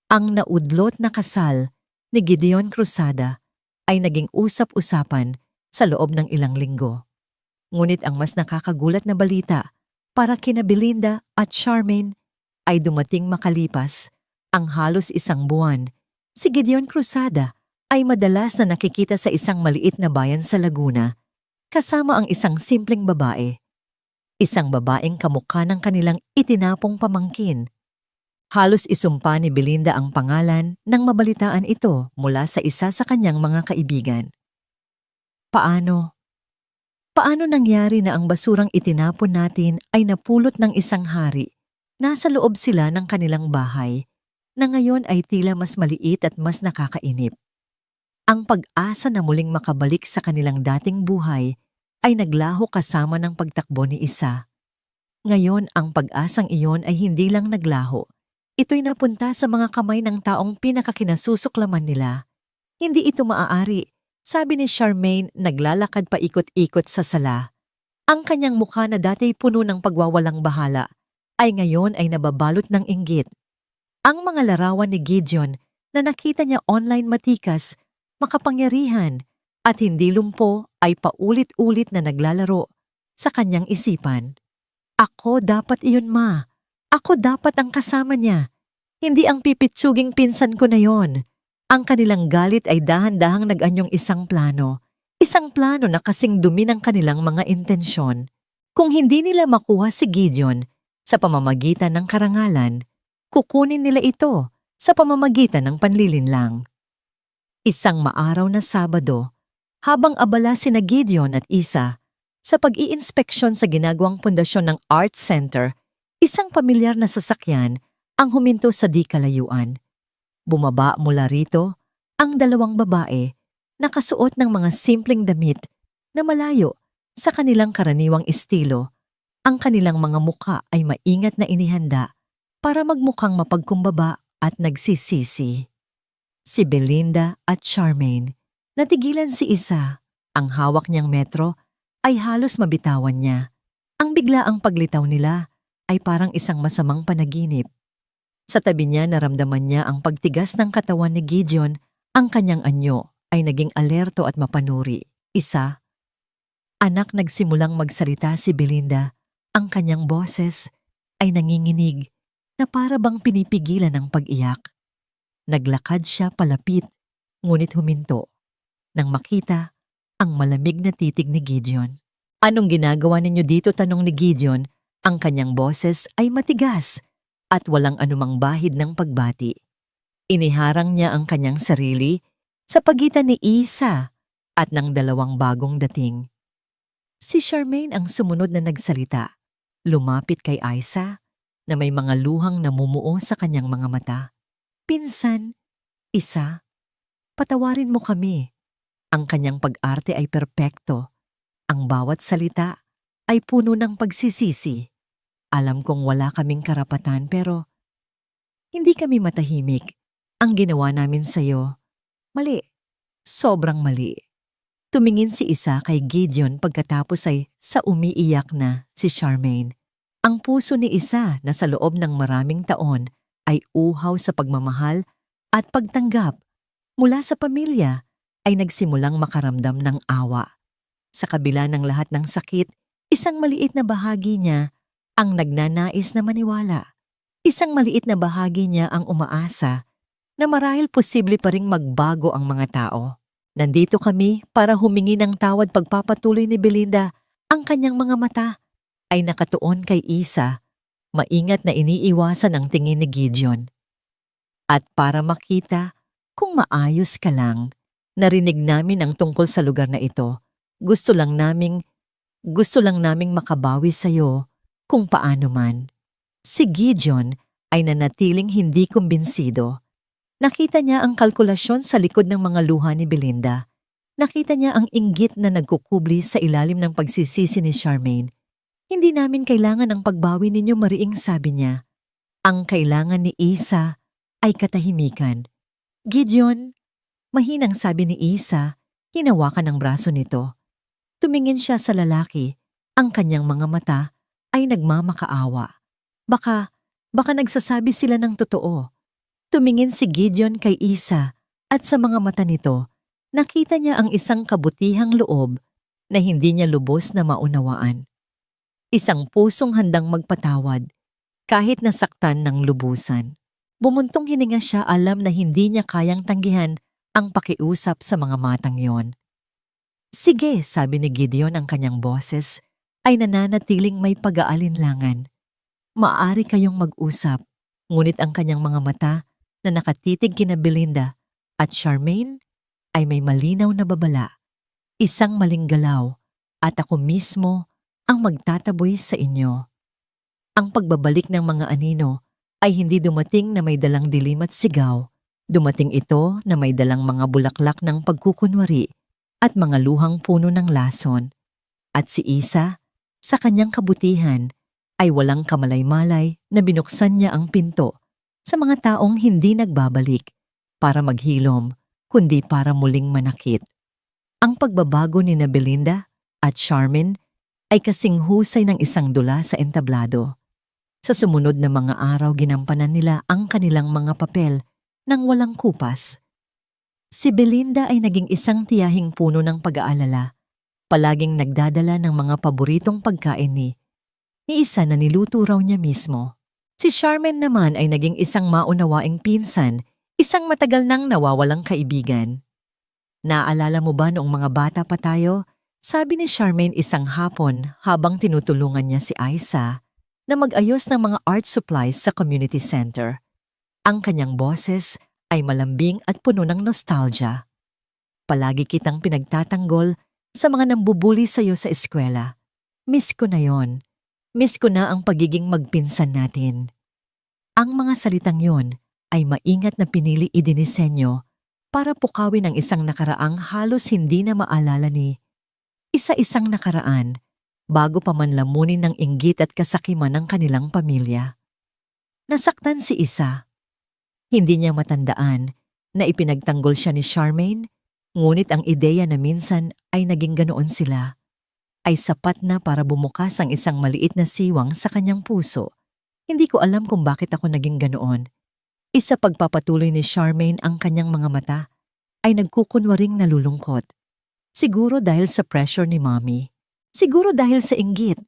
Ang naudlot na kasal ni Gideon Cruzada ay naging usap-usapan sa loob ng ilang linggo. Ngunit ang mas nakakagulat na balita para kina Belinda at Charmaine ay dumating makalipas ang halos isang buwan. Si Gideon Cruzada ay madalas na nakikita sa isang maliit na bayan sa Laguna kasama ang isang simpleng babae. isang babaeng kamukha ng kanilang itinapong pamangkin. Halos isumpa ni Belinda ang pangalan nang mabalitaan ito mula sa isa sa kanyang mga kaibigan. Paano? Paano nangyari na ang basurang itinapon natin ay napulot ng isang hari? Nasa loob sila ng kanilang bahay, na ngayon ay tila mas maliit at mas nakakainip. Ang pag-asa na muling makabalik sa kanilang dating buhay ay naglaho kasama ng pagtakbo ni Isa. Ngayon ang pag-asang iyon ay hindi lang naglaho. Ito'y napunta sa mga kamay ng taong pinakakinasusuklaman nila. Hindi ito maaari, sabi ni Charmaine naglalakad pa ikot-ikot sa sala. Ang kanyang mukha na dati puno ng pagwawalang bahala ay ngayon ay nababalot ng inggit. Ang mga larawan ni Gideon na nakita niya online matikas, makapangyarihan at hindi lumpo ay paulit-ulit na naglalaro sa kanyang isipan. Ako dapat iyon, ma. Ako dapat ang kasama niya. Hindi ang pipitsuging pinsan ko na yon. Ang kanilang galit ay dahan-dahang nag-anyong isang plano. Isang plano na kasing dumi ng kanilang mga intensyon. Kung hindi nila makuha si Gideon sa pamamagitan ng karangalan, kukunin nila ito sa pamamagitan ng panlilinlang. Isang maaraw na Sabado, habang abala sina Gideon at Isa sa pag-iinspeksyon sa ginagawang pundasyon ng Art Center, isang pamilyar na sasakyan ang huminto sa di kalayuan. Bumaba mula rito ang dalawang babae, nakasuot ng mga simpleng damit na malayo sa kanilang karaniwang estilo. Ang kanilang mga muka ay maingat na inihanda para magmukhang mapagkumbaba at nagsisisi. Si Belinda at Charmaine, natigilan si Isa. Ang hawak niyang metro ay halos mabitawan niya. Ang biglaang paglitaw nila ay parang isang masamang panaginip. Sa tabi niya naramdaman niya ang pagtigas ng katawan ni Gideon. Ang kanyang anyo ay naging alerto at mapanuri. Isa, anak, nagsimulang magsalita si Belinda. Ang kanyang boses ay nanginginig na para bang pinipigilan ng pag-iyak. Naglakad siya palapit, ngunit huminto nang makita ang malamig na titig ni Gideon. Anong ginagawa ninyo dito? Tanong ni Gideon. Ang kanyang boses ay matigas at walang anumang bahid ng pagbati. Iniharang niya ang kanyang sarili sa pagitan ni Isa at ng dalawang bagong dating. Si Charmaine ang sumunod na nagsalita. Lumapit kay Isa na may mga luhang namumuo sa kanyang mga mata. Pinsan, Isa, patawarin mo kami. Ang kanyang pag-arte ay perpekto. Ang bawat salita ay puno ng pagsisisi. Alam kong wala kaming karapatan pero hindi kami matahimik. Ang ginawa namin sa'yo, mali. Sobrang mali. Tumingin si Isa kay Gideon pagkatapos ay sa umiiyak na si Charmaine. Ang puso ni Isa na sa loob ng maraming taon ay uhaw sa pagmamahal at pagtanggap mula sa pamilya ay nagsimulang makaramdam ng awa. Sa kabila ng lahat ng sakit, isang maliit na bahagi niya ang nagnanais na maniwala. Isang maliit na bahagi niya ang umaasa na marahil posible pa ring magbago ang mga tao. Nandito kami para humingi ng tawad. Pagpapatuloy ni Belinda. Ang kanyang mga mata ay nakatuon kay Isa, maingat na iniiwasan ang tingin ni Gideon. At para makita kung maayos ka lang, narinig namin ang tungkol sa lugar na ito. Gusto lang naming makabawi sa'yo kung paano man. Si Gideon ay nanatiling hindi kumbinsido. Nakita niya ang kalkulasyon sa likod ng mga luha ni Belinda. Nakita niya ang inggit na nagkukubli sa ilalim ng pagsisisi ni Charmaine. Hindi namin kailangan ang pagbawi ninyo, mariing sabi niya. Ang kailangan ni Isa ay katahimikan. Gideon, mahinang sabi ni Isa, hinawakan ang braso nito. Tumingin siya sa lalaki. Ang kanyang mga mata ay nagmamakaawa. Baka nagsasabi sila ng totoo. Tumingin si Gideon kay Isa at sa mga mata nito, nakita niya ang isang kabutihang loob na hindi niya lubos na maunawaan. Isang pusong handang magpatawad kahit nasaktan ng lubusan. Bumuntong hininga siya, alam na hindi niya kayang tanggihan ang pakiusap sa mga matang yon. Sige, sabi ni Gideon ang kanyang boses ay nananatiling may pag-aalinlangan. Maaari kayong mag-usap, ngunit ang kanyang mga mata na nakatitig kina Belinda at Charmaine ay may malinaw na babala. Isang maling galaw at ako mismo ang magtataboy sa inyo. Ang pagbabalik ng mga anino ay hindi dumating na may dalang dilim at sigaw. Dumating ito na may dalang mga bulaklak ng pagkukunwari at mga luhang puno ng lason. At si Isa, sa kanyang kabutihan, ay walang kamalay-malay na binuksan niya ang pinto sa mga taong hindi nagbabalik para maghilom, kundi para muling manakit. Ang pagbabago ni Belinda at Charmaine ay kasing husay ng isang dula sa entablado. Sa sumunod na mga araw ginampanan nila ang kanilang mga papel nang walang kupas. Si Belinda ay naging isang tiyahing puno ng pag-aalala, palaging nagdadala ng mga paboritong pagkain ni Isa na niluto raw niya mismo. Si Charmaine naman ay naging isang maunawaing pinsan, isang matagal nang nawawalang kaibigan. Naalala mo ba noong mga bata pa tayo? Sabi ni Charmaine isang hapon habang tinutulungan niya si Isa na mag-ayos ng mga art supplies sa community center. Ang kanyang boses ay malambing at puno ng nostalgia. Palagi kitang pinagtatanggol sa mga nambubuli sa'yo sa eskwela. Miss ko na yon. Miss ko na ang pagiging magpinsan natin. Ang mga salitang yon ay maingat na pinili idinisenyo para pukawin ang isang nakaraang halos hindi na maalala ni isa-isang nakaraan bago pa man lamunin ng inggit at kasakiman ng kanilang pamilya. Nasaktan si Isa. Hindi niya matandaan na ipinagtanggol siya ni Charmaine, ngunit ang ideya na minsan ay naging ganoon sila ay sapat na para bumukas ang isang maliit na siwang sa kanyang puso. Hindi ko alam kung bakit ako naging ganoon. Isa pagpapatuloy ni Charmaine ang kanyang mga mata ay nagkukunwaring nalulungkot. Siguro dahil sa pressure ni Mommy. Siguro dahil sa inggit.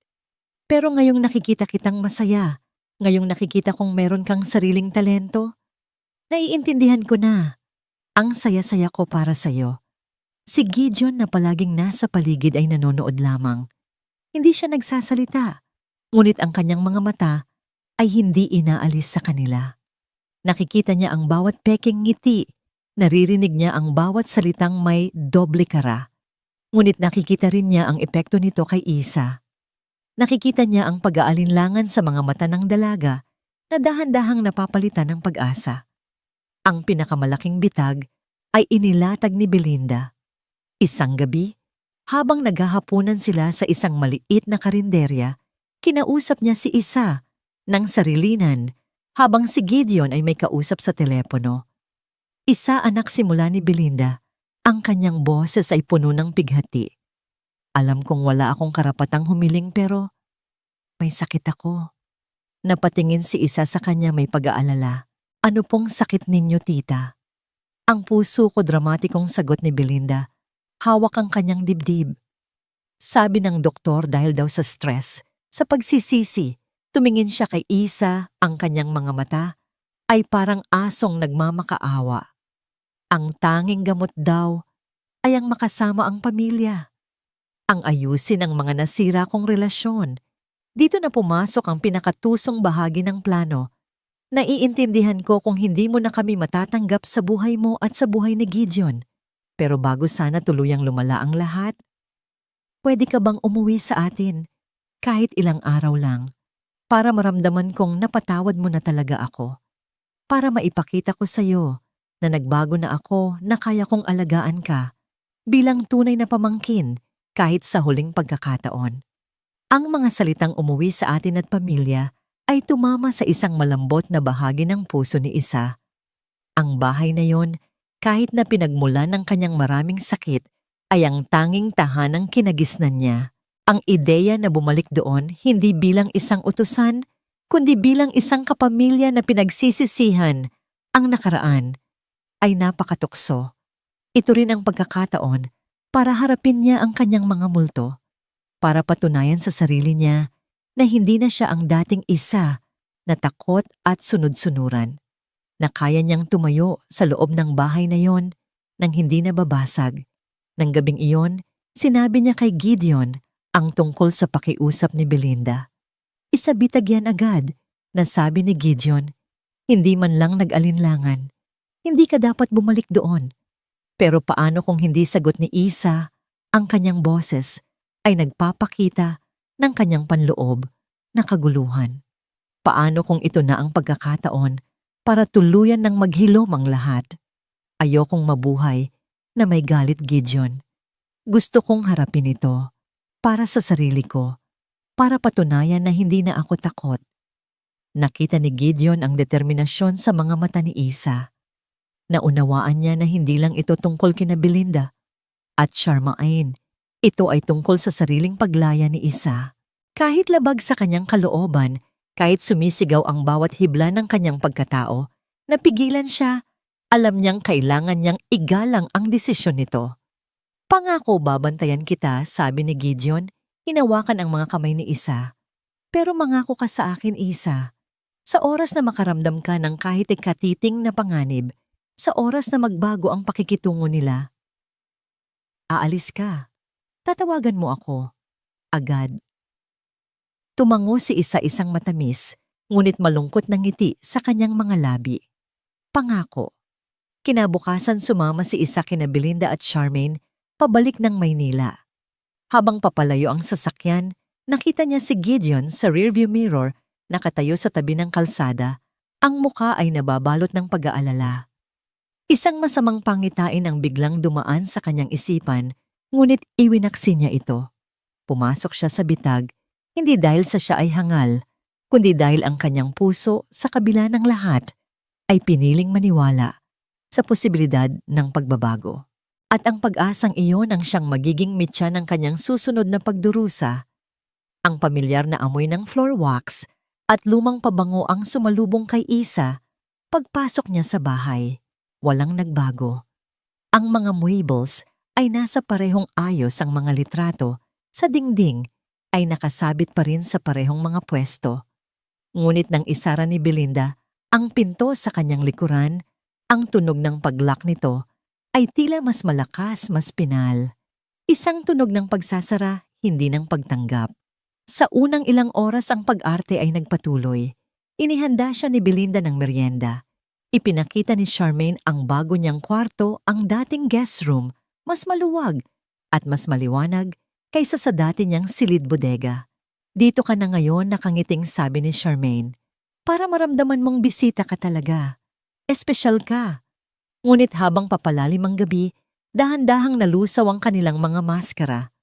Pero ngayong nakikita kitang masaya, ngayong nakikita kong meron kang sariling talento, naiintindihan ko na. Ang saya-saya ko para sa'yo. Si Gideon na palaging nasa paligid ay nanonood lamang. Hindi siya nagsasalita, ngunit ang kanyang mga mata ay hindi inaalis sa kanila. Nakikita niya ang bawat peking ngiti, naririnig niya ang bawat salitang may doble kara. Ngunit nakikita rin niya ang epekto nito kay Isa. Nakikita niya ang pag-aalinlangan sa mga mata ng dalaga na dahan-dahang napapalitan ng pag-asa. Ang pinakamalaking bitag ay inilatag ni Belinda. Isang gabi, habang naghahapunan sila sa isang maliit na karinderya, kinausap niya si Isa ng sarilinan habang si Gideon ay may kausap sa telepono. Isa anak simula ni Belinda, ang kanyang boses ay puno ng pighati. Alam kong wala akong karapatang humiling pero may sakit ako. Napatingin si Isa sa kanya may pag-aalala. Ano pong sakit ninyo, tita? Ang puso ko dramatikong sagot ni Belinda. Hawak ang kanyang dibdib. Sabi ng doktor dahil daw sa stress, sa pagsisisi, tumingin siya kay Isa, ang kanyang mga mata ay parang asong nagmamakaawa. Ang tanging gamot daw ay ang makasama ang pamilya. Ang ayusin ang mga nasira kong relasyon. Dito na pumasok ang pinakatusong bahagi ng plano. Naiintindihan ko kung hindi mo na kami matatanggap sa buhay mo at sa buhay ni Gideon. Pero bago sana tuluyang lumala ang lahat, pwede ka bang umuwi sa atin kahit ilang araw lang para maramdaman kong napatawad mo na talaga ako? Para maipakita ko sa iyo na nagbago na ako na kaya kong alagaan ka bilang tunay na pamangkin kahit sa huling pagkakataon. Ang mga salitang umuwi sa atin at pamilya ay tumama sa isang malambot na bahagi ng puso ni Isa. Ang bahay na yon, kahit na pinagmulan ng kanyang maraming sakit, ay ang tanging tahanang kinagisnan niya. Ang ideya na bumalik doon hindi bilang isang utusan, kundi bilang isang kapamilya na pinagsisisihan ang nakaraan, ay napakatukso. Ito rin ang pagkakataon para harapin niya ang kanyang mga multo, para patunayan sa sarili niya na hindi na siya ang dating Isa na takot at sunod-sunuran, na kaya niyang tumayo sa loob ng bahay na yon nang hindi nababasag. Nang gabing iyon, sinabi niya kay Gideon Ang tungkol sa pakiusap ni Belinda. Isabitag yan agad, na sabi ni Gideon. Hindi man lang nag-alinlangan. Hindi ka dapat bumalik doon. Pero paano kung hindi sagot ni Isa, ang kanyang boses ay nagpapakita ng kanyang panloob na kaguluhan? Paano kung ito na ang pagkakataon para tuluyan ng maghilom ang lahat? Ayokong mabuhay na may galit, Gideon. Gusto kong harapin ito para sa sarili ko, para patunayan na hindi na ako takot. Nakita ni Gideon ang determinasyon sa mga mata ni Isa. Naunawaan niya na hindi lang ito tungkol kina Belinda at Charmaine. Ito ay tungkol sa sariling paglaya ni Isa. Kahit labag sa kanyang kalooban, kahit sumisigaw ang bawat hibla ng kanyang pagkatao, napigilan siya. Alam niyang kailangan niyang igalang ang desisyon nito. Pangako babantayan kita, sabi ni Gideon, hinawakan ang mga kamay ni Isa. Pero mangako ka sa akin, Isa. Sa oras na makaramdam ka ng kahit ikatiting na panganib, sa oras na magbago ang pakikitungo nila, aalis ka. Tatawagan mo ako. Agad. Tumango si Isa, isang matamis, ngunit malungkot na ngiti sa kanyang mga labi. Pangako. Kinabukasan sumama si Isa kina Belinda at Charmaine pabalik ng Maynila. Habang papalayo ang sasakyan, nakita niya si Gideon sa rearview mirror, nakatayo sa tabi ng kalsada. Ang muka ay nababalot ng pag-aalala. Isang masamang pangitain ang biglang dumaan sa kanyang isipan, ngunit iwinaksi niya ito. Pumasok siya sa bitag, hindi dahil sa siya ay hangal, kundi dahil ang kanyang puso sa kabila ng lahat ay piniling maniwala sa posibilidad ng pagbabago. At ang pag-asang iyon ang siyang magiging mitya ng kanyang susunod na pagdurusa. Ang pamilyar na amoy ng floor wax at lumang pabango ang sumalubong kay Isa pagpasok niya sa bahay. Walang nagbago. Ang mga muebles ay nasa parehong ayos, ang mga litrato sa dingding ay nakasabit pa rin sa parehong mga pwesto. Ngunit nang isara ni Belinda ang pinto sa kanyang likuran, ang tunog ng pag-lock nito ay tila mas malakas, mas pinal. Isang tunog ng pagsasara, hindi ng pagtanggap. Sa unang ilang oras ang pag-arte ay nagpatuloy. Inihanda siya ni Belinda ng merienda. Ipinakita ni Charmaine ang bago niyang kwarto, ang dating guest room, mas maluwag at mas maliwanag kaysa sa dati niyang silid bodega. Dito ka na ngayon, nakangiting sabi ni Charmaine. Para maramdaman mong bisita ka talaga. Espesyal ka. Ngunit habang papalalim ang gabi, dahan-dahang nalusaw ang kanilang mga maskara.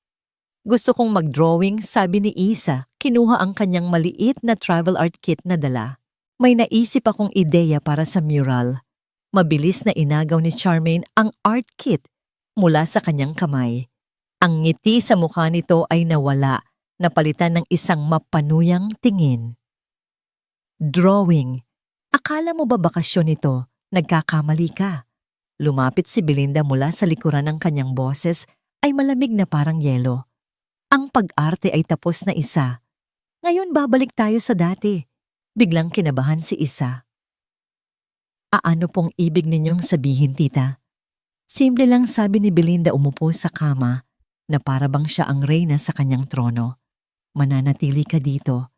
Gusto kong mag-drawing, sabi ni Isa, kinuha ang kanyang maliit na travel art kit na dala. May naisip akong ideya para sa mural. Mabilis na inagaw ni Charmaine ang art kit mula sa kanyang kamay. Ang ngiti sa mukha nito ay nawala, napalitan ng isang mapanuyang tingin. Drawing. Akala mo ba bakasyon ito? Nagkakamali ka. Lumapit si Belinda mula sa likuran ng kanyang boses ay malamig na parang yelo. Ang pag-arte ay tapos na, Isa. Ngayon babalik tayo sa dati. Biglang kinabahan si Isa. Ano pong ibig ninyong sabihin, tita? Simple lang, sabi ni Belinda, umupo sa kama na para bang siya ang reyna sa kanyang trono. Mananatili ka dito,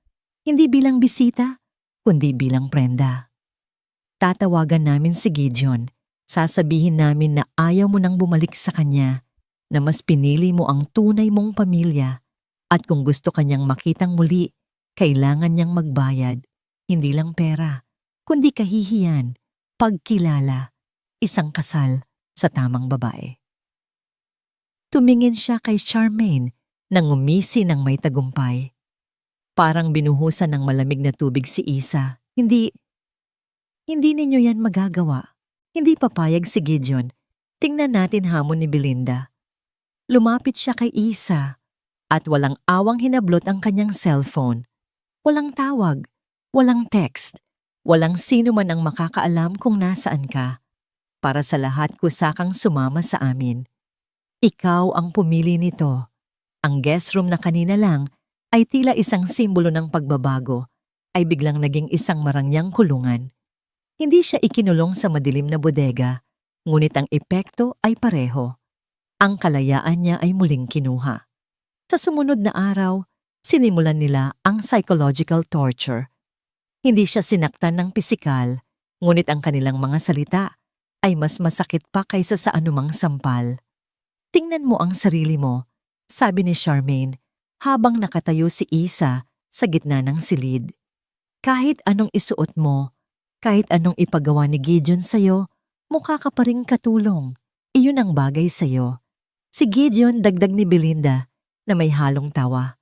hindi bilang bisita, kundi bilang prenda. Tatawagan namin si Gideon. Sasabihin namin na ayaw mo nang bumalik sa kanya, na mas pinili mo ang tunay mong pamilya, at kung gusto kanyang makitang muli, kailangan niyang magbayad, hindi lang pera, kundi kahihiyan, pagkilala, isang kasal sa tamang babae. Tumingin siya kay Charmaine nang ngumisi ng may tagumpay. Parang binuhusan ng malamig na tubig si Isa. Hindi ninyo yan magagawa. Hindi papayag si Gideon. Tingnan natin, hamon ni Belinda. Lumapit siya kay Isa at walang awang hinablot ang kanyang cellphone. Walang tawag, walang text, walang sino man ang makakaalam kung nasaan ka. Para sa lahat, kusakang sumama sa amin. Ikaw ang pumili nito. Ang guest room na kanina lang ay tila isang simbolo ng pagbabago, ay biglang naging isang marangyang kulungan. Hindi siya ikinulong sa madilim na bodega, ngunit ang epekto ay pareho. Ang kalayaan niya ay muling kinuha. Sa sumunod na araw, sinimulan nila ang psychological torture. Hindi siya sinaktan ng pisikal, ngunit ang kanilang mga salita ay mas masakit pa kaysa sa anumang sampal. Tingnan mo ang sarili mo, sabi ni Charmaine habang nakatayo si Isa sa gitna ng silid. Kahit anong isuot mo, kahit anong ipagawa ni Gideon sa'yo, mukha ka pa ring katulong. Iyon ang bagay sa'yo. Si Gideon, dagdag ni Belinda na may halong tawa.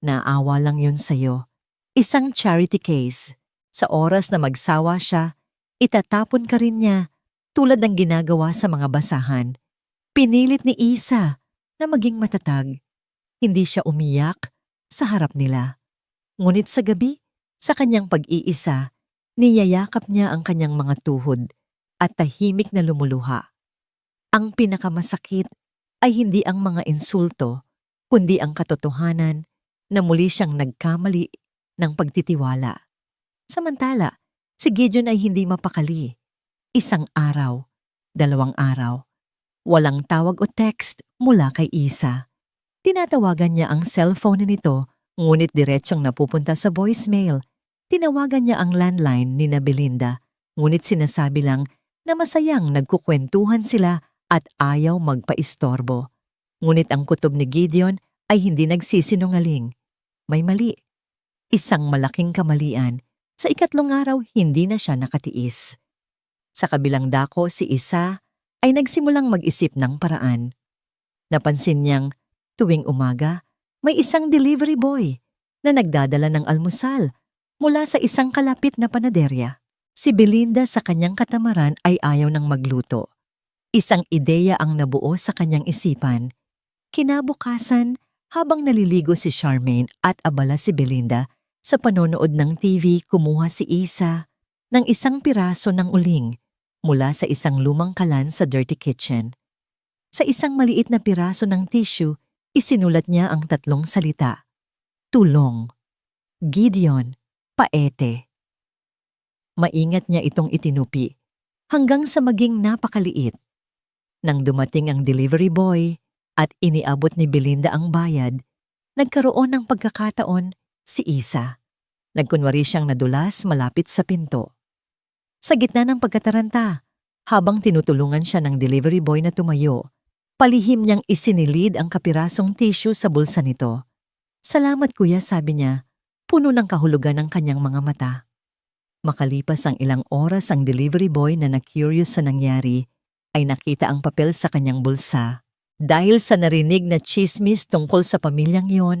Naawa lang yun sa'yo. Isang charity case. Sa oras na magsawa siya, itatapon ka rin niya tulad ng ginagawa sa mga basahan. Pinilit ni Isa na maging matatag. Hindi siya umiyak sa harap nila. Ngunit sa gabi, sa kanyang pag-iisa, niyayakap niya ang kanyang mga tuhod at tahimik na lumuluha. Ang pinakamasakit ay hindi ang mga insulto, kundi ang katotohanan na muli siyang nagkamali ng pagtitiwala. Samantala, si Gideon ay hindi mapakali. Isang araw, 2 araw. Walang tawag o text mula kay Isa. Tinatawagan niya ang cellphone nito, ngunit diretsyong napupunta sa voicemail. Tinawagan niya ang landline ni Belinda, ngunit sinasabi lang na masayang nagkukwentuhan sila at ayaw magpaistorbo. Ngunit ang kutob ni Gideon ay hindi nagsisinungaling. May mali. Isang malaking kamalian. Sa 3 araw, hindi na siya nakatiis. Sa kabilang dako, si Isa ay nagsimulang mag-isip ng paraan. Napansin niyang tuwing umaga, may isang delivery boy na nagdadala ng almusal mula sa isang kalapit na panaderya. Si Belinda sa kanyang katamaran ay ayaw ng magluto. Isang ideya ang nabuo sa kanyang isipan. Kinabukasan, habang naliligo si Charmaine at abala si Belinda sa panonood ng TV, kumuha si Isa ng isang piraso ng uling mula sa isang lumang kalan sa dirty kitchen. Sa isang maliit na piraso ng tissue, isinulat niya ang 3 salita. Tulong. Gideon. Paete. Maingat niya itong itinupi hanggang sa maging napakaliit. Nang dumating ang delivery boy at iniabot ni Belinda ang bayad, nagkaroon ng pagkakataon si Isa. Nagkunwari siyang nadulas malapit sa pinto. Sa gitna ng pagkataranta, habang tinutulungan siya ng delivery boy na tumayo, palihim niyang isinilid ang kapirasong tissue sa bulsa nito. Salamat kuya, sabi niya, puno ng kahulugan ng kanyang mga mata. Makalipas ang ilang oras, ang delivery boy na na-curious sa nangyari ay nakita ang papel sa kanyang bulsa. Dahil sa narinig na chismis tungkol sa pamilyang yon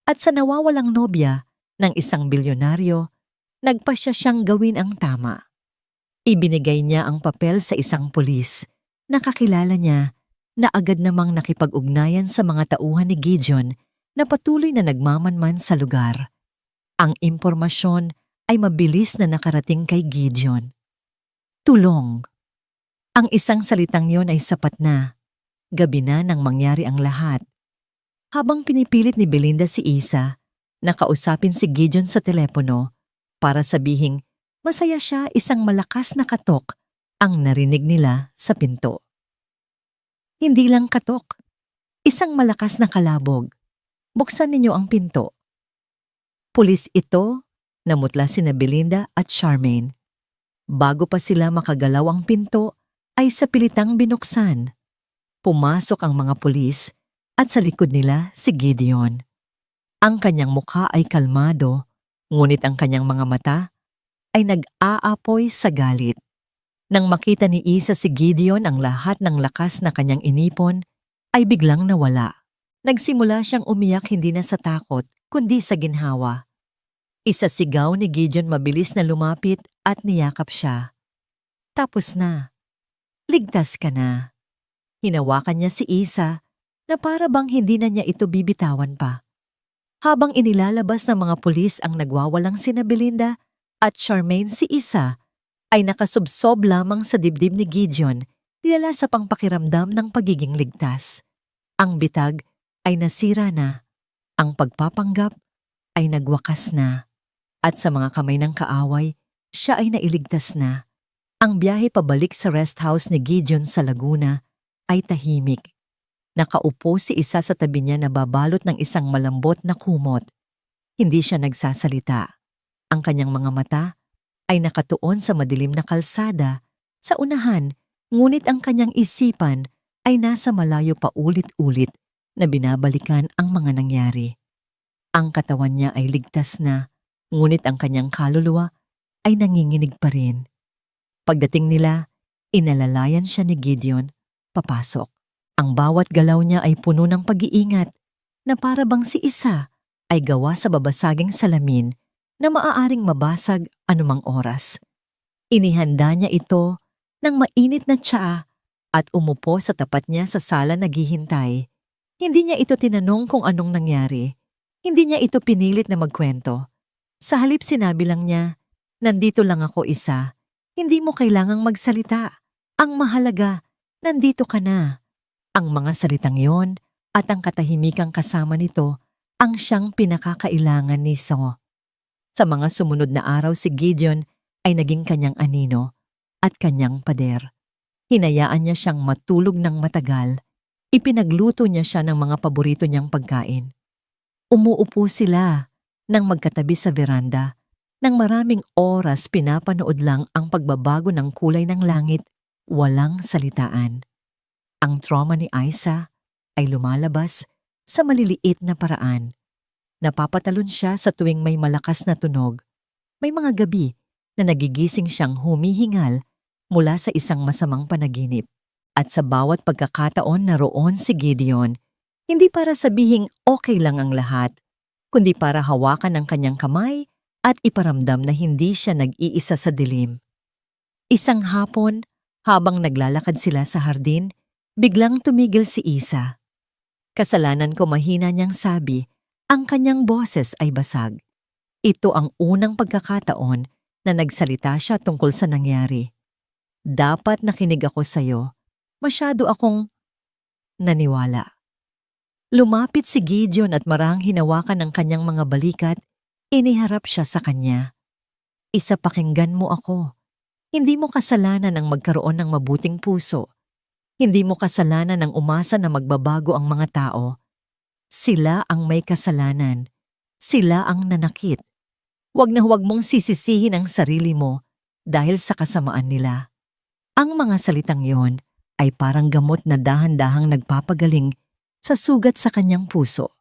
at sa nawawalang nobya ng isang bilyonaryo, nagpasya siyang gawin ang tama. Ibinigay niya ang papel sa isang pulis. Nakakilala niya na agad namang nakipag-ugnayan sa mga tauhan ni Gideon na patuloy na nagmamanman sa lugar. Ang impormasyon ay mabilis na nakarating kay Gideon. Tulong. Ang isang salitang yon ay sapat na. Gabi na nang mangyari ang lahat. Habang pinipilit ni Belinda si Isa, nakausapin si Gideon sa telepono para sabihing masaya siya, isang malakas na katok ang narinig nila sa pinto. Hindi lang katok, isang malakas na kalabog. Buksan ninyo ang pinto. Pulis ito, namutla sina Belinda at Charmaine. Bago pa sila makagalaw ang pinto, ay sa pilitang binuksan. Pumasok ang mga pulis at sa likod nila si Gideon. Ang kanyang mukha ay kalmado, ngunit ang kanyang mga mata ay nag-aapoy sa galit. Nang makita ni Isa si Gideon ang lahat ng lakas na kanyang inipon, ay biglang nawala. Nagsimula siyang umiyak hindi na sa takot, kundi sa ginhawa. Isasigaw ni Gideon, mabilis na lumapit at niyakap siya. Tapos na. Ligtas ka na. Hinawakan niya si Isa na para bang hindi na niya ito bibitawan pa. Habang inilalabas ng mga pulis ang nagwawalang sina Belinda at Charmaine, si Isa ay nakasubsob lamang sa dibdib ni Gideon, nilala sa pangpakiramdam ng pagiging ligtas. Ang bitag ay nasira na. Ang pagpapanggap ay nagwakas na. At sa mga kamay ng kaaway, siya ay nailigtas na. Ang biyahe pabalik sa rest house ni Gideon sa Laguna ay tahimik. Nakaupo si Isa sa tabi niya na babalot ng isang malambot na kumot. Hindi siya nagsasalita. Ang kanyang mga mata ay nakatuon sa madilim na kalsada sa unahan, ngunit ang kanyang isipan ay nasa malayo pa ulit-ulit na binabalikan ang mga nangyari. Ang katawan niya ay ligtas na, ngunit ang kanyang kaluluwa ay nanginginig pa rin. Pagdating nila, inalalayan siya ni Gideon, papasok. Ang bawat galaw niya ay puno ng pag-iingat na para bang si Isa ay gawa sa babasaging salamin na maaaring mabasag anumang oras. Inihanda niya ito ng mainit na tsaa at umupo sa tapat niya sa sala naghihintay. Hindi niya ito tinanong kung anong nangyari. Hindi niya ito pinilit na magkwento. Sa halip sinabi lang niya, "Nandito lang ako, Isa. Hindi mo kailangang magsalita. Ang mahalaga, nandito ka na." Ang mga salitang yon at ang katahimikang kasama nito ang siyang pinakakailangan ni So. Sa mga sumunod na araw si Gideon ay naging kanyang anino at kanyang pader. Hinayaan niya siyang matulog ng matagal. Ipinagluto niya siya ng mga paborito niyang pagkain. Umuupo sila nang magkatabi sa veranda. Nang maraming oras pinapanood lang ang pagbabago ng kulay ng langit, walang salitaan. Ang trauma ni Isa ay lumalabas sa maliliit na paraan. Napapatalon siya sa tuwing may malakas na tunog. May mga gabi na nagigising siyang humihingal mula sa isang masamang panaginip. At sa bawat pagkakataon na roon si Gideon, hindi para sabihing okay lang ang lahat, kundi para hawakan ang kanyang kamay at iparamdam na hindi siya nag-iisa sa dilim. Isang hapon, habang naglalakad sila sa hardin, biglang tumigil si Isa. "Kasalanan ko," mahina niyang sabi. Ang kanyang boses ay basag. Ito ang unang pagkakataon na nagsalita siya tungkol sa nangyari. "Dapat nakinig ako sa'yo. Masyado akong naniwala." Lumapit si Gideon at marahang hinawakan ng kanyang mga balikat, iniharap siya sa kanya. "Isa, pakinggan mo ako. Hindi mo kasalanan ang magkaroon ng mabuting puso. Hindi mo kasalanan ang umasa na magbabago ang mga tao. Sila ang may kasalanan. Sila ang nanakit. Huwag na huwag mong sisisihin ang sarili mo dahil sa kasamaan nila." Ang mga salitang yon ay parang gamot na dahan-dahang nagpapagaling sa sugat sa kanyang puso.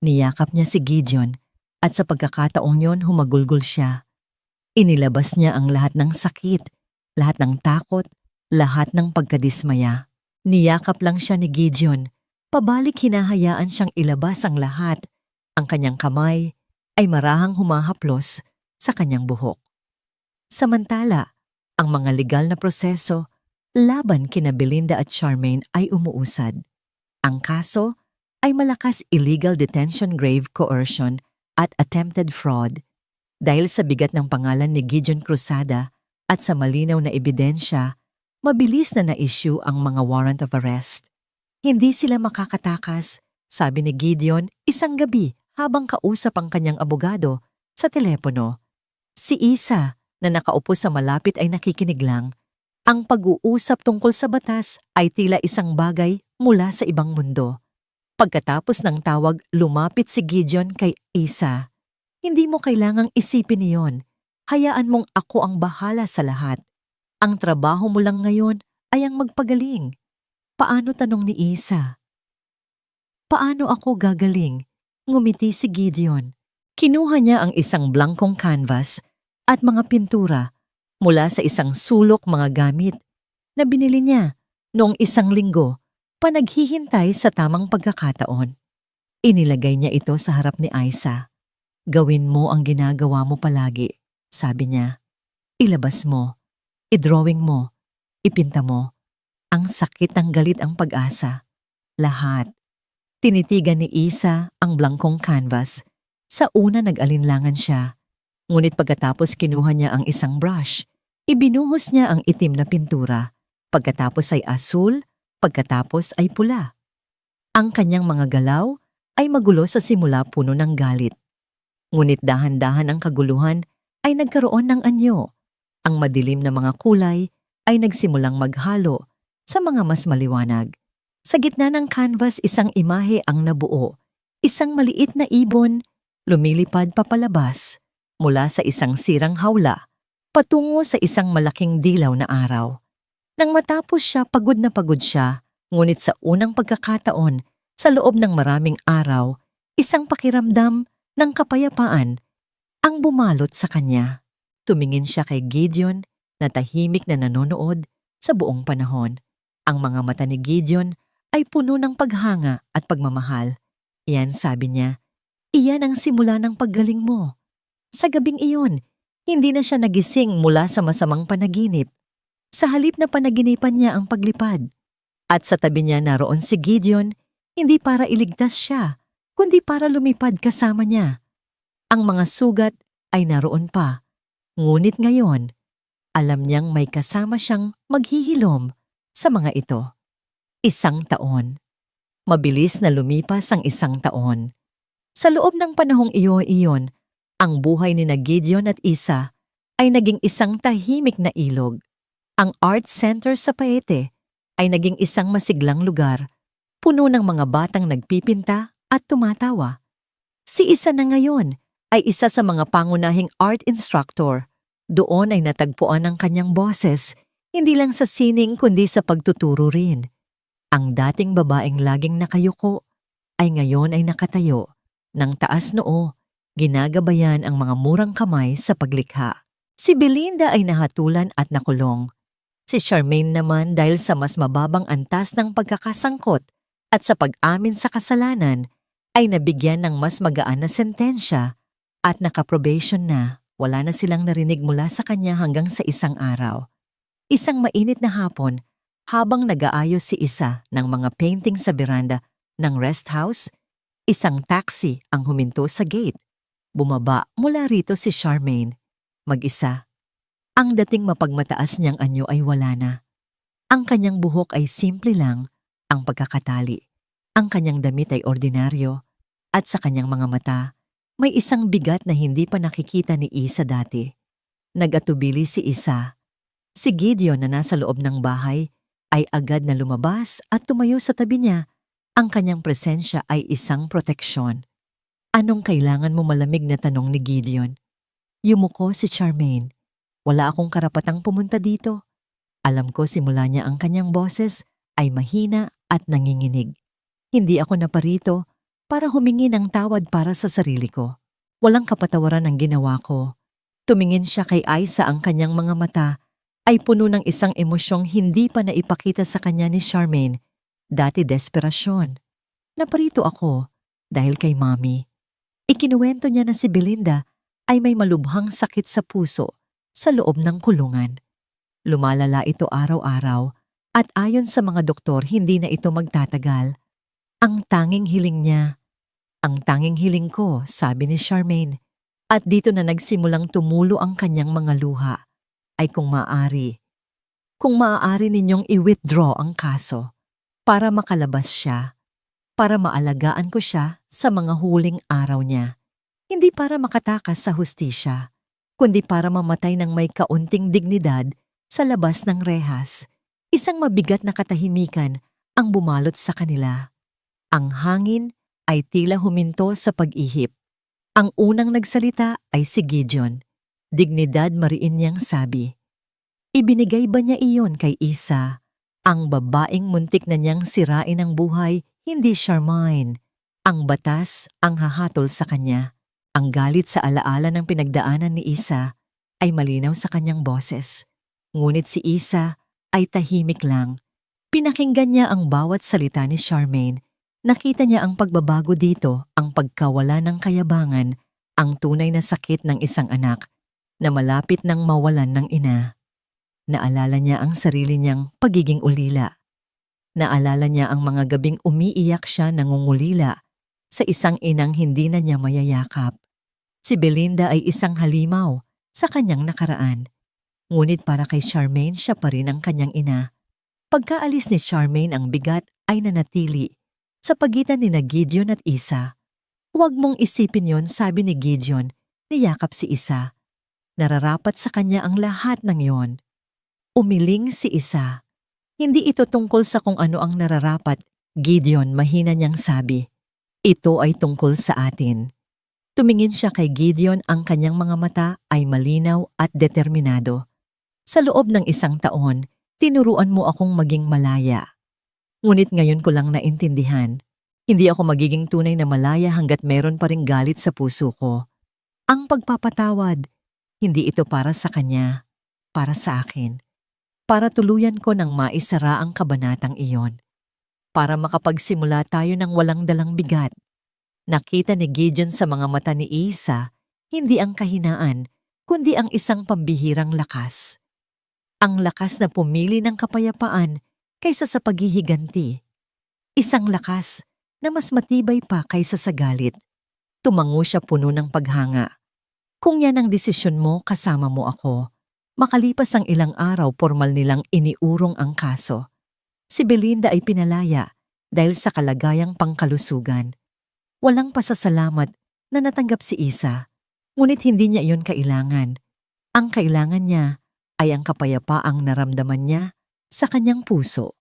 Niyakap niya si Gideon at sa pagkakataong yon humagulgol siya. Inilabas niya ang lahat ng sakit, lahat ng takot, lahat ng pagkadismaya. Niyakap lang siya ni Gideon. Pabalik hinahayaan siyang ilabas ang lahat. Ang kanyang kamay ay marahang humahaplos sa kanyang buhok. Samantala, ang mga legal na proseso laban kina Belinda at Charmaine ay umuusad. Ang kaso ay malakas illegal detention, grave coercion at attempted fraud. Dahil sa bigat ng pangalan ni Gideon Cruzada at sa malinaw na ebidensya, mabilis na na-issue ang mga warrant of arrest. Hindi sila makakatakas, sabi ni Gideon isang gabi habang kausap ang kanyang abogado sa telepono. Si Isa na nakaupo sa malapit ay nakikinig lang. Ang pag-uusap tungkol sa batas ay tila isang bagay mula sa ibang mundo. Pagkatapos ng tawag, lumapit si Gideon kay Isa. "Hindi mo kailangang isipin iyon. Hayaan mong ako ang bahala sa lahat. Ang trabaho mo lang ngayon ay ang magpagaling." "Paano?" tanong ni Isa. "Paano ako gagaling?" Ngumiti si Gideon. Kinuha niya ang isang blankong canvas at mga pintura mula sa isang sulok mga gamit na binili niya noong isang linggo pa naghihintay sa tamang pagkakataon. Inilagay niya ito sa harap ni Isa. "Gawin mo ang ginagawa mo palagi," sabi niya. "Ilabas mo, i-drawing mo, ipinta mo. Ang sakit ng galit ang pag-asa. Lahat." Tinitigan ni Isa ang blankong canvas. Sa una nag-alinlangan siya. Ngunit pagkatapos kinuha niya ang isang brush, ibinuhos niya ang itim na pintura. Pagkatapos ay asul, pagkatapos ay pula. Ang kanyang mga galaw ay magulo sa simula, puno ng galit. Ngunit dahan-dahan ang kaguluhan ay nagkaroon ng anyo. Ang madilim na mga kulay ay nagsimulang maghalo sa mga mas maliwanag. Sa gitna ng canvas, isang imahe ang nabuo. Isang maliit na ibon, lumilipad papalabas mula sa isang sirang hawla, patungo sa isang malaking dilaw na araw. Nang matapos siya, pagod na pagod siya, ngunit sa unang pagkakataon, sa loob ng maraming araw, isang pakiramdam ng kapayapaan ang bumalot sa kanya. Tumingin siya kay Gideon na tahimik na nanonood sa buong panahon. Ang mga mata ni Gideon ay puno ng paghanga at pagmamahal. Iyan, sabi niya, iyan ang simula ng paggaling mo. Sa gabing iyon, hindi na siya nagising mula sa masamang panaginip. Sa halip na panaginipan niya ang paglipad. At sa tabi niya naroon si Gideon, hindi para iligtas siya, kundi para lumipad kasama niya. Ang mga sugat ay naroon pa, ngunit ngayon, alam niyang may kasama siyang maghihilom sa mga ito. 1 taon. Mabilis na lumipas ang 1 taon. Sa loob ng panahong iyon, ang buhay ni Gideon at Isa ay naging isang tahimik na ilog. Ang Art Center sa Paete ay naging isang masiglang lugar, puno ng mga batang nagpipinta at tumatawa. Si Isa na ngayon ay isa sa mga pangunahing art instructor. Doon ay natagpuan ang kanyang boses, hindi lang sa sining kundi sa pagtuturo rin. Ang dating babaeng laging nakayuko ay ngayon ay nakatayo, ng taas noo, ginagabayan ang mga murang kamay sa paglikha. Si Belinda ay nahatulan at nakulong. Si Charmaine naman dahil sa mas mababang antas ng pagkakasangkot at sa pag-amin sa kasalanan ay nabigyan ng mas magaan na sentensya at nakaprobation na. Wala na silang narinig mula sa kanya hanggang sa isang araw. Isang mainit na hapon, habang nag-aayos si Isa ng mga painting sa beranda ng rest house, isang taxi ang huminto sa gate. Bumaba mula rito si Charmaine, mag-isa. Ang dating mapagmataas niyang anyo ay wala na. Ang kanyang buhok ay simple lang, ang pagkakatali. Ang kanyang damit ay ordinaryo, at sa kanyang mga mata, may isang bigat na hindi pa nakikita ni Isa dati. Nag-atubili si Isa. Si Gideon na nasa loob ng bahay ay agad na lumabas at tumayo sa tabi niya. Ang kanyang presensya ay isang proteksyon. Anong kailangan mo, malamig na tanong ni Gideon? Yumuko si Charmaine. Wala akong karapatang pumunta dito. Alam ko simula niya ang kanyang boses ay mahina at nanginginig. Hindi ako naparito para humingi ng tawad para sa sarili ko. Walang kapatawaran ang ginawa ko. Tumingin siya kay Isa, ang kanyang mga mata ay puno ng isang emosyong hindi pa naipakita sa kanya ni Charmaine, dati desperasyon. Naparito ako dahil kay Mommy. Ikinuwento niya na si Belinda ay may malubhang sakit sa puso sa loob ng kulungan. Lumalala ito araw-araw at ayon sa mga doktor hindi na ito magtatagal. Ang tanging hiling niya, ang tanging hiling ko, sabi ni Charmaine, at dito na nagsimulang tumulo ang kanyang mga luha, ay kung maaari ninyong i-withdraw ang kaso para makalabas siya, para maalagaan ko siya sa mga huling araw niya. Hindi para makatakas sa hustisya, kundi para mamatay ng may kaunting dignidad sa labas ng rehas. Isang mabigat na katahimikan ang bumalot sa kanila. Ang hangin ay tila huminto sa pag-ihip. Ang unang nagsalita ay si Gideon. Dignidad mariin niyang sabi. Ibinigay ba niya iyon kay Isa? Ang babaeng muntik na niyang sirain ang buhay, hindi Charmaine. Ang batas ang hahatol sa kanya. Ang galit sa alaala ng pinagdaanan ni Isa ay malinaw sa kanyang boses. Ngunit si Isa ay tahimik lang. Pinakinggan niya ang bawat salita ni Charmaine. Nakita niya ang pagbabago dito, ang pagkawala ng kayabangan, ang tunay na sakit ng isang anak na malapit nang mawalan ng ina. Naalala niya ang sarili niyang pagiging ulila. Naalala niya ang mga gabing umiiyak siya nangungulila sa isang inang hindi na niya mayayakap. Si Belinda ay isang halimaw sa kanyang nakaraan. Ngunit para kay Charmaine, siya pa rin ang kanyang ina. Pagkaalis ni Charmaine, ang bigat ay nanatili sa pagitan ni Gideon at Isa. Huwag mong isipin yon, sabi ni Gideon, niyakap si Isa. Nararapat sa kanya ang lahat ng yon. Umiling si Isa. Hindi ito tungkol sa kung ano ang nararapat, Gideon, mahina niyang sabi, ito ay tungkol sa atin. Tumingin siya kay Gideon, ang kanyang mga mata ay malinaw at determinado. Sa loob ng 1 taon, tinuruan mo akong maging malaya. Ngunit ngayon ko lang naintindihan, hindi ako magiging tunay na malaya hanggat meron pa ring galit sa puso ko. Ang pagpapatawad, hindi ito para sa kanya, para sa akin. Para tuluyan ko nang maisara ang kabanatang iyon. Para makapagsimula tayo ng walang dalang bigat. Nakita ni Gideon sa mga mata ni Isa, hindi ang kahinaan, kundi ang isang pambihirang lakas. Ang lakas na pumili ng kapayapaan kaysa sa paghihiganti. Isang lakas na mas matibay pa kaysa sa galit. Tumango siya puno ng paghanga. Kung yan ang desisyon mo, kasama mo ako. Makalipas ang ilang araw, formal nilang iniurong ang kaso. Si Belinda ay pinalaya dahil sa kalagayang pangkalusugan. Walang pasasalamat na natanggap si Isa, ngunit hindi niya iyon kailangan. Ang kailangan niya ay ang kapayapaang naramdaman niya sa kanyang puso.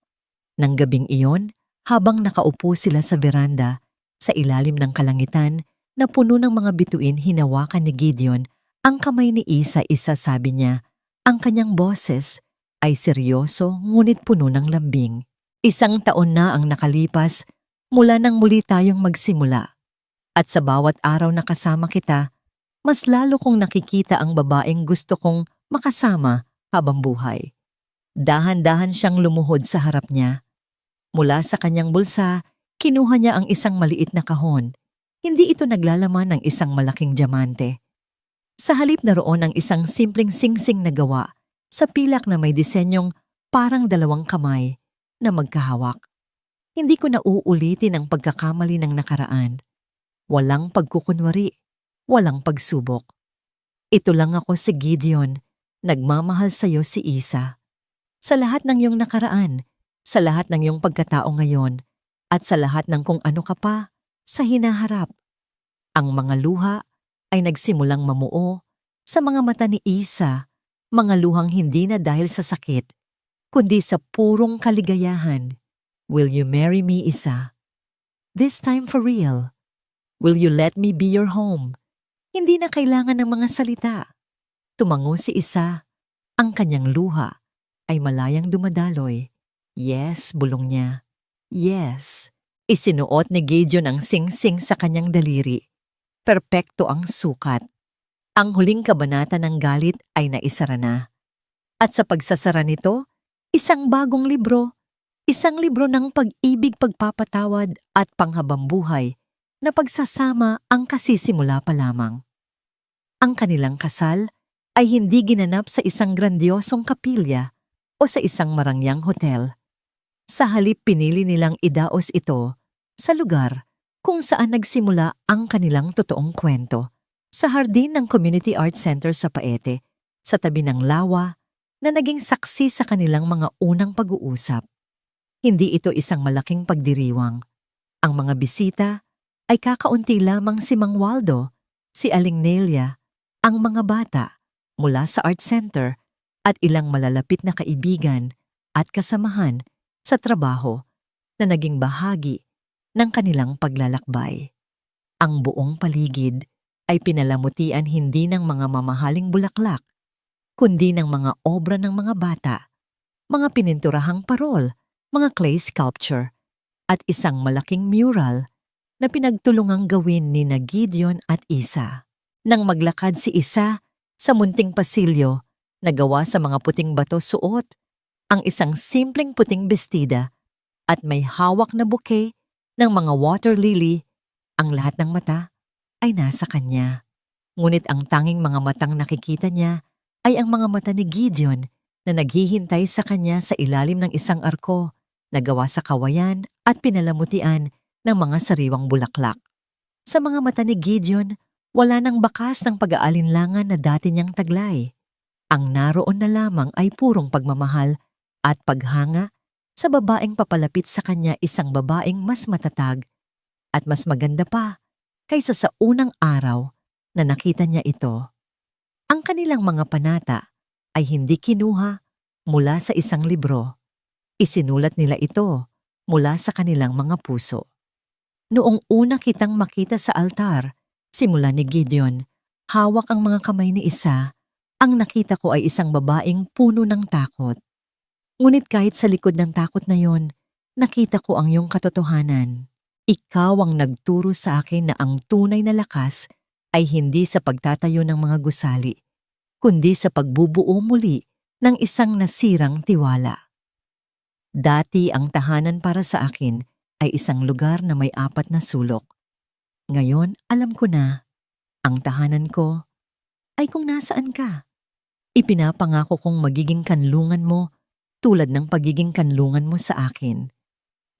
Nang gabing iyon, habang nakaupo sila sa veranda, sa ilalim ng kalangitan na puno ng mga bituin, hinawakan ni Gideon ang kamay ni Isa. Sabi niya, ang kanyang boses ay seryoso ngunit puno ng lambing. 1 taon na ang nakalipas mula nang muli tayong magsimula. At sa bawat araw na kasama kita, mas lalo kong nakikita ang babaeng gusto kong makasama habang buhay. Dahan-dahan siyang lumuhod sa harap niya. Mula sa kanyang bulsa, kinuha niya ang isang maliit na kahon. Hindi ito naglalaman ng isang malaking diamante. Sa halip naroon ang isang simpleng singsing na gawa sa pilak na may disenyong parang 2 kamay na magkahawak. Hindi ko na uulitin ang pagkakamali ng nakaraan. Walang pagkukunwari, walang pagsubok. Ito lang ako, si Gideon, nagmamahal sa iyo, si Isa. Sa lahat ng iyong nakaraan, sa lahat ng iyong pagkatao ngayon, at sa lahat ng kung ano ka pa sa hinaharap. Ang mga luha ay nagsimulang mamuo sa mga mata ni Isa, mga luhang hindi na dahil sa sakit, kundi sa purong kaligayahan. Will you marry me, Isa? This time for real. Will you let me be your home? Hindi na kailangan ng mga salita. Tumango si Isa. Ang kanyang luha ay malayang dumadaloy. Yes, bulong niya. Yes. Isinuot ni Gideon ang singsing sa kanyang daliri. Perpekto ang sukat. Ang huling kabanata ng galit ay naisara na. At sa pagsasara nito, isang bagong libro. Isang libro ng pag-ibig, pagpapatawad at panghabambuhay na pagsasama ang kasisimula pa lamang. Ang kanilang kasal ay hindi ginanap sa isang grandiosong kapilya o sa isang marangyang hotel. Sa halip, pinili nilang idaos ito sa lugar kung saan nagsimula ang kanilang totoong kwento, sa hardin ng Community Arts Center sa Paete, sa tabi ng lawa na naging saksi sa kanilang mga unang pag-uusap. Hindi ito isang malaking pagdiriwang. Ang mga bisita ay kakaunti lamang, si Mang Waldo, si Aling Nelia, ang mga bata mula sa Art Center at ilang malalapit na kaibigan at kasamahan sa trabaho na naging bahagi ng kanilang paglalakbay. Ang buong paligid ay pinalamutian hindi ng mga mamahaling bulaklak, kundi ng mga obra ng mga bata, mga pininturahang parol, mga clay sculpture, at isang malaking mural na pinagtulungang gawin ni Gideon at Isa. Nang maglakad si Isa sa munting pasilyo na gawa sa mga puting bato, suot ang isang simpleng puting bestida at may hawak na bouquet ng mga water lily. Ang lahat ng mata ay nasa kanya. Ngunit ang tanging mga matang nakikita niya ay ang mga mata ni Gideon na naghihintay sa kanya sa ilalim ng isang arko na gawa sa kawayan at pinalamutian ng mga sariwang bulaklak. Sa mga mata ni Gideon, wala nang bakas ng pag-aalinlangan na dati niyang taglay. Ang naroon na lamang ay purong pagmamahal at paghanga sa babaeng papalapit sa kanya, isang babaeng mas matatag at mas maganda pa kaysa sa unang araw na nakita niya ito. Ang kanilang mga panata ay hindi kinuha mula sa isang libro. Isinulat nila ito mula sa kanilang mga puso. Noong una kitang makita sa altar, simula ni Gideon, hawak ang mga kamay ni Isa, ang nakita ko ay isang babaeng puno ng takot. Ngunit kahit sa likod ng takot na yon, nakita ko ang iyong katotohanan. Ikaw ang nagturo sa akin na ang tunay na lakas ay hindi sa pagtatayo ng mga gusali, kundi sa pagbubuo muli ng isang nasirang tiwala. Dati ang tahanan para sa akin ay isang lugar na may 4 na sulok. Ngayon, alam ko na, ang tahanan ko ay kung nasaan ka. Ipinapangako kong magiging kanlungan mo tulad ng pagiging kanlungan mo sa akin.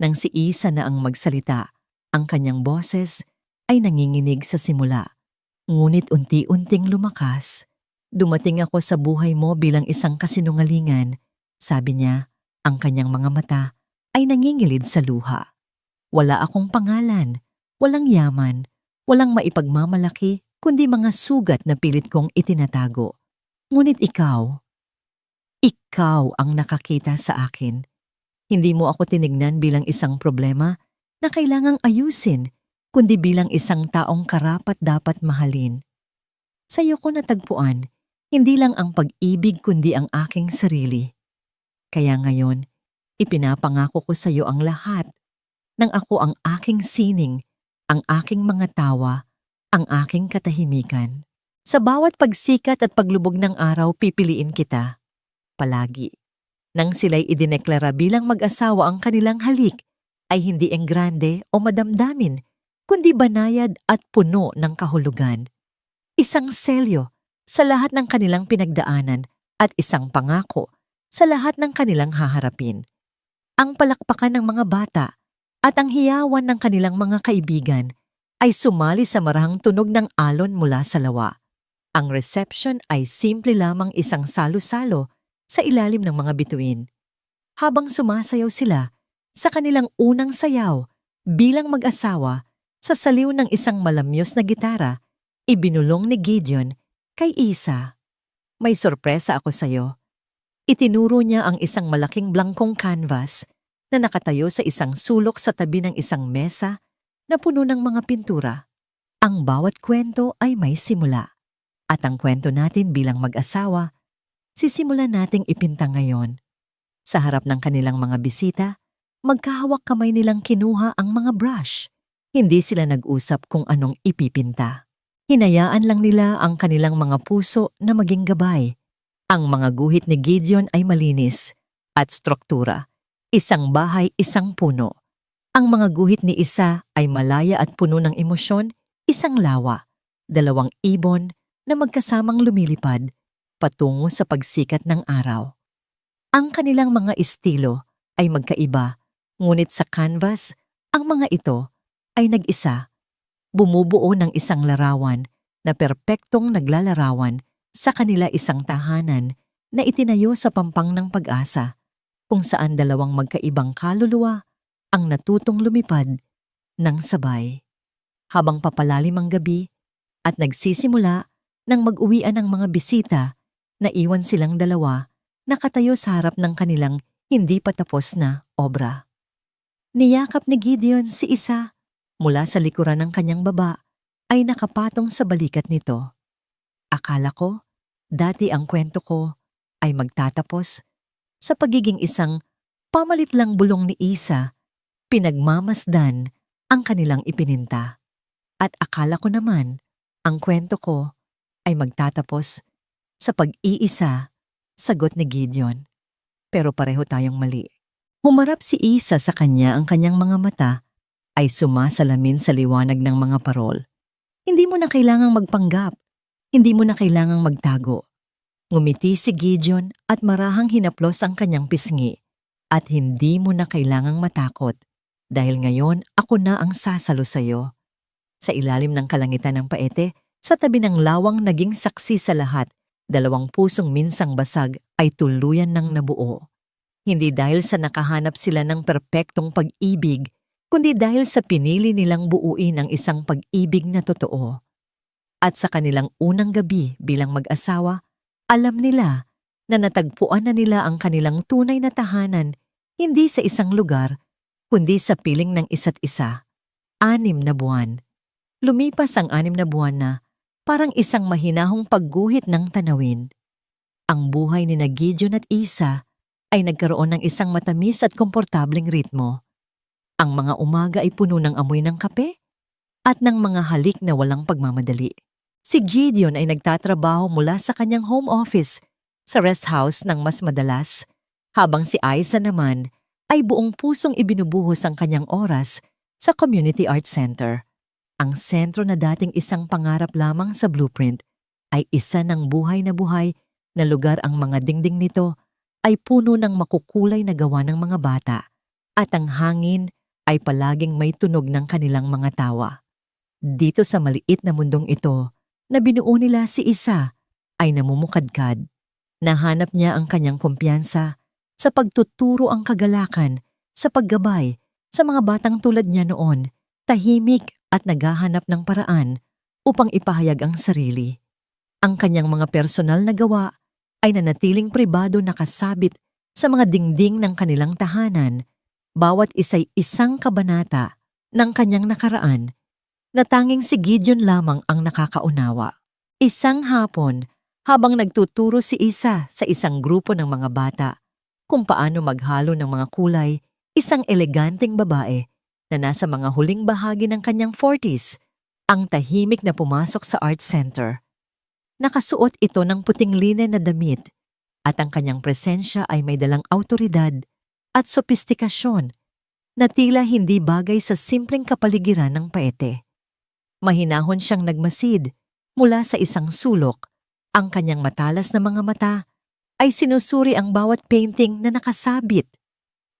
Nang si Isa na ang magsalita, ang kanyang boses ay nanginginig sa simula. Ngunit unti-unting lumakas. Dumating ako sa buhay mo bilang isang kasinungalingan. Sabi niya, ang kanyang mga mata ay nangingilid sa luha. Wala akong pangalan, walang yaman, walang maipagmamalaki, kundi mga sugat na pilit kong itinatago. Ngunit ikaw ang nakakita sa akin. Hindi mo ako tinignan bilang isang problema na kailangang ayusin, kundi bilang isang taong karapat-dapat mahalin. Sa iyo ko natagpuan, hindi lang ang pag-ibig kundi ang aking sarili. Kaya ngayon, ipinapangako ko sa iyo ang lahat, nang ako ang aking sining, ang aking mga tawa, ang aking katahimikan. Sa bawat pagsikat at paglubog ng araw, pipiliin kita. Palagi. Nang sila'y idineklara bilang mag-asawa ang kanilang halik, ay hindi enggrande o madamdamin, kundi banayad at puno ng kahulugan. Isang selyo sa lahat ng kanilang pinagdaanan at isang pangako sa lahat ng kanilang haharapin. Ang palakpakan ng mga bata at ang hiyawan ng kanilang mga kaibigan ay sumali sa marahang tunog ng alon mula sa lawa. Ang reception ay simple lamang isang salo-salo sa ilalim ng mga bituin. Habang sumasayaw sila sa kanilang unang sayaw bilang mag-asawa sa saliw ng isang malamyos na gitara, ibinulong ni Gideon kay Isa. May sorpresa ako sa iyo. Itinuro niya ang isang malaking blangkong canvas na nakatayo sa isang sulok sa tabi ng isang mesa na puno ng mga pintura. Ang bawat kwento ay may simula. At ang kwento natin bilang mag-asawa, sisimulan nating ipinta ngayon. Sa harap ng kanilang mga bisita, magkahawak kamay nilang kinuha ang mga brush. Hindi sila nag-usap kung anong ipipinta. Hinayaan lang nila ang kanilang mga puso na maging gabay. Ang mga guhit ni Gideon ay malinis at struktura. Isang bahay, isang puno. Ang mga guhit ni Isa ay malaya at puno ng emosyon, isang lawa. 2 ibon na magkasamang lumilipad patungo sa pagsikat ng araw. Ang kanilang mga estilo ay magkaiba, ngunit sa canvas, ang mga ito ay nag-isa, bumubuo ng isang larawan na perpektong naglalarawan sa kanila isang tahanan na itinayo sa pampang ng pag-asa, kung saan 2 magkaibang kaluluwa ang natutong lumipad ng sabay. Habang papalalim ang gabi at nagsisimula nang mag-uwian ng mga bisita, naiwan silang 2 nakatayo sa harap ng kanilang hindi pa tapos na obra. Niyakap ni Gideon si Isa mula sa likuran ng kanyang baba ay nakapatong sa balikat nito. Akala ko, dati ang kwento ko ay magtatapos sa pagiging isang pamalit lang bulong ni Isa, pinagmamasdan ang kanilang ipininta. At akala ko naman, ang kwento ko ay magtatapos sa pag-iisa, sagot ni Gideon. Pero pareho tayong mali. Humarap si Isa sa kanya, ang kanyang mga mata ay sumasalamin sa liwanag ng mga parol. Hindi mo na kailangang magpanggap. Hindi mo na kailangang magtago. Ngumiti si Gideon at marahang hinaplos ang kanyang pisngi. At hindi mo na kailangang matakot dahil ngayon ako na ang sasalo sa iyo. Sa ilalim ng kalangitan ng paete, sa tabi ng lawang naging saksi sa lahat, 2 pusong minsang basag ay tuluyan ng nabuo. Hindi dahil sa nakahanap sila ng perpektong pag-ibig, kundi dahil sa pinili nilang buuin ang isang pag-ibig na totoo. At sa kanilang unang gabi bilang mag-asawa, alam nila na natagpuan na nila ang kanilang tunay na tahanan, hindi sa isang lugar, kundi sa piling ng isa't isa. 6 na buwan. Lumipas ang 6 na buwan na parang isang mahinahong pagguhit ng tanawin. Ang buhay ni Gideon at Isa ay nagkaroon ng isang matamis at komportableng ritmo. Ang mga umaga ay puno ng amoy ng kape at ng mga halik na walang pagmamadali. Si Gideon ay nagtatrabaho mula sa kanyang home office sa rest house ng mas madalas, habang si Isa naman ay buong pusong ibinubuhos ang kanyang oras sa Community Art Center. Ang sentro na dating isang pangarap lamang sa blueprint ay isa ng buhay na lugar. Ang mga dingding nito ay puno ng makukulay na gawa ng mga bata at ang hangin ay palaging may tunog ng kanilang mga tawa. Dito sa maliit na mundong ito na binuo nila, si Isa ay namumukadkad. Nahanap niya ang kanyang kumpiyansa sa pagtuturo, ang kagalakan sa paggabay sa mga batang tulad niya noon, tahimik at naghahanap ng paraan upang ipahayag ang sarili. Ang kanyang mga personal na gawa ay nanatiling pribado, nakasabit sa mga dingding ng kanilang tahanan. Bawat isa'y isang kabanata ng kanyang nakaraan na tanging si Gideon lamang ang nakakaunawa. Isang hapon, habang nagtuturo si Isa sa isang grupo ng mga bata kung paano maghalo ng mga kulay, isang eleganteng babae na nasa mga huling bahagi ng kanyang 40s ang tahimik na pumasok sa art center. Nakasuot ito ng puting linen na damit at ang kanyang presensya ay may dalang awtoridad at sopistikasyon na tila hindi bagay sa simpleng kapaligiran ng paete. Mahinahon siyang nagmasid mula sa isang sulok. Ang kanyang matalas na mga mata ay sinusuri ang bawat painting na nakasabit,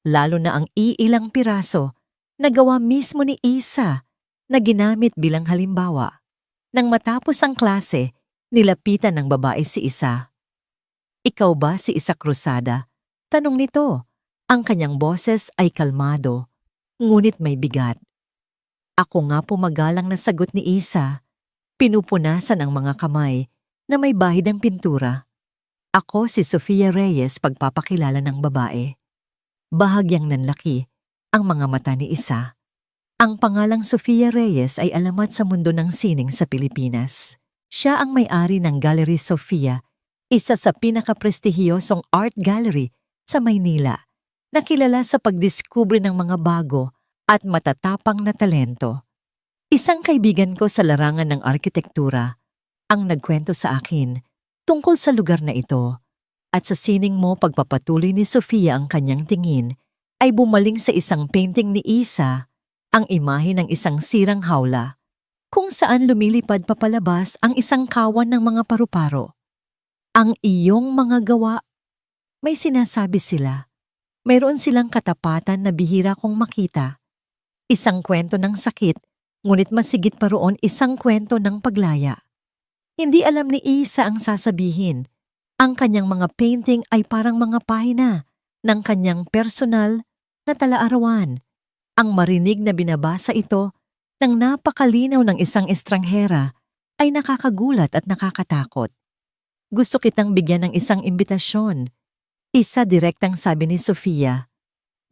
lalo na ang iilang piraso na gawa mismo ni Isa na ginamit bilang halimbawa. Nang matapos ang klase, nilapitan ng babae si Isa. "Ikaw ba si Isa Cruzada?" tanong nito. Ang kanyang boses ay kalmado, ngunit may bigat. "Ako nga po," magalang na sagot ni Isa, pinupunasan ang mga kamay na may bahid ng pintura. "Ako si Sofia Reyes," pagpapakilala ng babae. Bahagyang nanlaki ang mga mata ni Isa. Ang pangalang Sofia Reyes ay alamat sa mundo ng sining sa Pilipinas. Siya ang may-ari ng Gallery Sofia, isa sa pinakaprestihiyosong art gallery sa Maynila, na kilala sa pagdiskubre ng mga bago at matatapang na talento. Isang kaibigan ko sa larangan ng arkitektura ang nagkwento sa akin tungkol sa lugar na ito, at sa sining mo pagpapatuloy ni Sofia ang kanyang tingin ay bumaling sa isang painting ni Isa, ang imahe ng isang sirang hawla, kung saan lumilipad papalabas ang isang kawan ng mga paru-paro. "Ang iyong mga gawa," may sinasabi sila. Mayroon silang katapatan na bihira kong makita. Isang kwento ng sakit, ngunit masigit pa roon isang kwento ng paglaya. Hindi alam ni Isa ang sasabihin. Ang kanyang mga painting ay parang mga pahina ng kanyang personal na tala-arawan. Ang marinig na binabasa ito ng napakalinaw ng isang estranghera ay nakakagulat at nakakatakot. "Gusto kitang bigyan ng isang imbitasyon." Isa direktang sabi ni Sofia.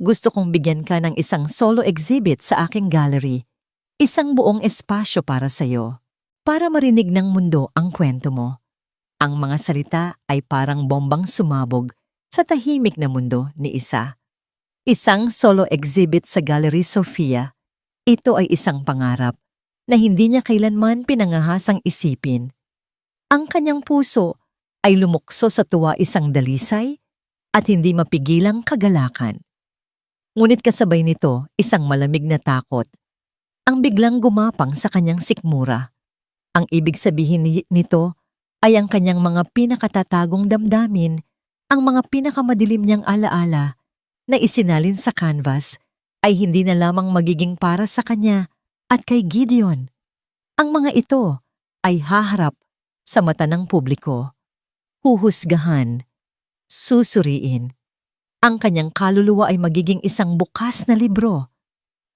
"Gusto kong bigyan ka ng isang solo exhibit sa aking gallery. Isang buong espasyo para sa'yo, para marinig ng mundo ang kwento mo." Ang mga salita ay parang bombang sumabog sa tahimik na mundo ni Isa. Isang solo exhibit sa Gallery Sofia. Ito ay isang pangarap na hindi niya kailanman pinangahasang isipin. Ang kanyang puso ay lumukso sa tuwa, isang dalisay at hindi mapigilang kagalakan. Ngunit kasabay nito, isang malamig na takot ang biglang gumapang sa kanyang sikmura. Ang ibig sabihin nito ay ang kanyang mga pinakatatagong damdamin, ang mga pinakamadilim niyang alaala na isinalin sa canvas ay hindi na lamang magiging para sa kanya at kay Gideon. Ang mga ito ay haharap sa mata ng publiko, huhusgahan, susuriin. Ang kanyang kaluluwa ay magiging isang bukas na libro.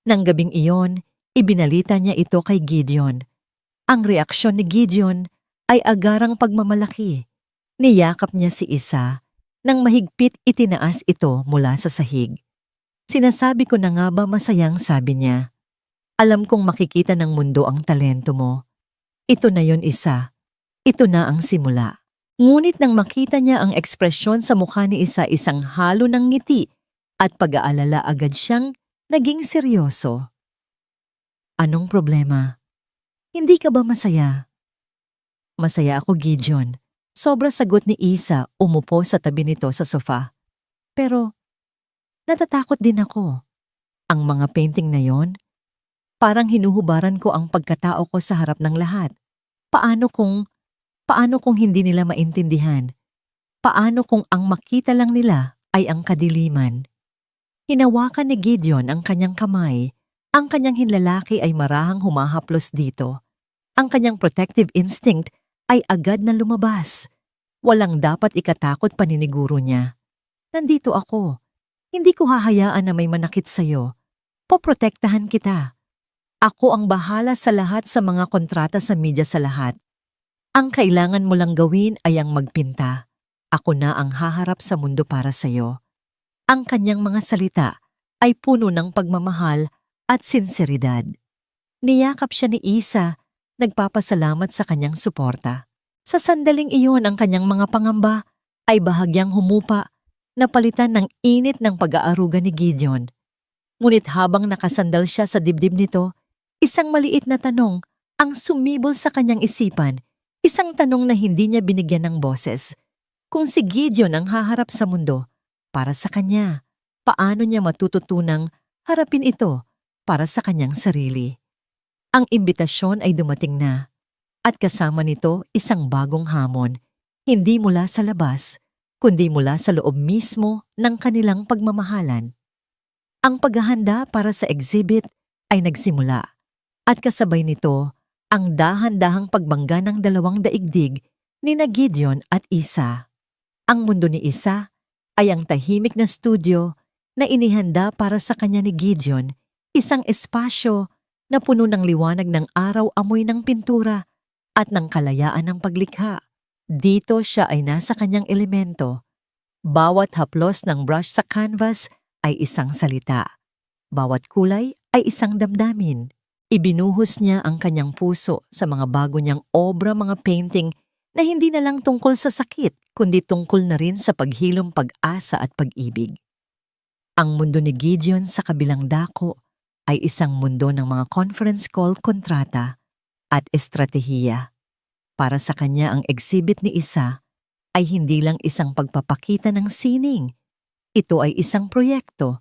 Nang gabing iyon, ibinalita niya ito kay Gideon. Ang reaksyon ni Gideon ay agarang pagmamalaki. Niyakap niya si Isa nang mahigpit itinaas ito mula sa sahig. Sinasabi ko na nga ba masayang, sabi niya. Alam kong makikita ng mundo ang talento mo. Ito na yon, Isa. Ito na ang simula. Ngunit nang makita niya ang ekspresyon sa mukha ni Isa, isang halo ng ngiti at pag-aalala, agad siyang naging seryoso. Anong problema? Hindi ka ba masaya? Masaya ako, Gideon. Sobra, sagot ni Isa, umupo sa tabi nito sa sofa. Pero natatakot din ako. Ang mga painting na yon, parang hinuhubaran ko ang pagkatao ko sa harap ng lahat. Paano kung hindi nila maintindihan? Paano kung ang makita lang nila ay ang kadiliman? Hinawakan ni Gideon ang kanyang kamay. Ang kanyang hinlalaki ay marahang humahaplos dito. Ang kanyang protective instinct ay agad na lumabas. Walang dapat ikatakot, paniniguro niya. Nandito ako. Hindi ko hahayaan na may manakit sa'yo. Poprotektahan kita. Ako ang bahala sa lahat, sa mga kontrata, sa media, sa lahat. Ang kailangan mo lang gawin ay ang magpinta. Ako na ang haharap sa mundo para sa'yo. Ang kanyang mga salita ay puno ng pagmamahal at sinseridad. Niyakap siya ni Isa, nagpapasalamat sa kanyang suporta. Sa sandaling iyon, ang kanyang mga pangamba ay bahagyang humupa, napalitan ng init ng pag-aaruga ni Gideon. Ngunit habang nakasandal siya sa dibdib nito, isang maliit na tanong ang sumibol sa kanyang isipan, isang tanong na hindi niya binigyan ng boses. Kung si Gideon ang haharap sa mundo para sa kanya, paano niya matututunang harapin ito para sa kanyang sarili? Ang imbitasyon ay dumating na, at kasama nito isang bagong hamon, hindi mula sa labas, kundi mula sa loob mismo ng kanilang pagmamahalan. Ang paghahanda para sa exhibit ay nagsimula, at kasabay nito ang dahan-dahang pagbangga ng dalawang daigdig ni Gideon at Isa. Ang mundo ni Isa ay ang tahimik na studio na inihanda para sa kanya ni Gideon, isang espasyo na puno ng liwanag ng araw, amoy ng pintura at ng kalayaan ng paglikha. Dito siya ay nasa kanyang elemento. Bawat haplos ng brush sa canvas ay isang salita. Bawat kulay ay isang damdamin. Ibinuhos niya ang kanyang puso sa mga bago niyang obra, mga painting na hindi na lang tungkol sa sakit, kundi tungkol na rin sa paghilom, pag-asa at pag-ibig. Ang mundo ni Gideon sa kabilang dako ay isang mundo ng mga conference call, kontrata at estratehiya. Para sa kanya, ang exhibit ni Isa ay hindi lang isang pagpapakita ng sining. Ito ay isang proyektong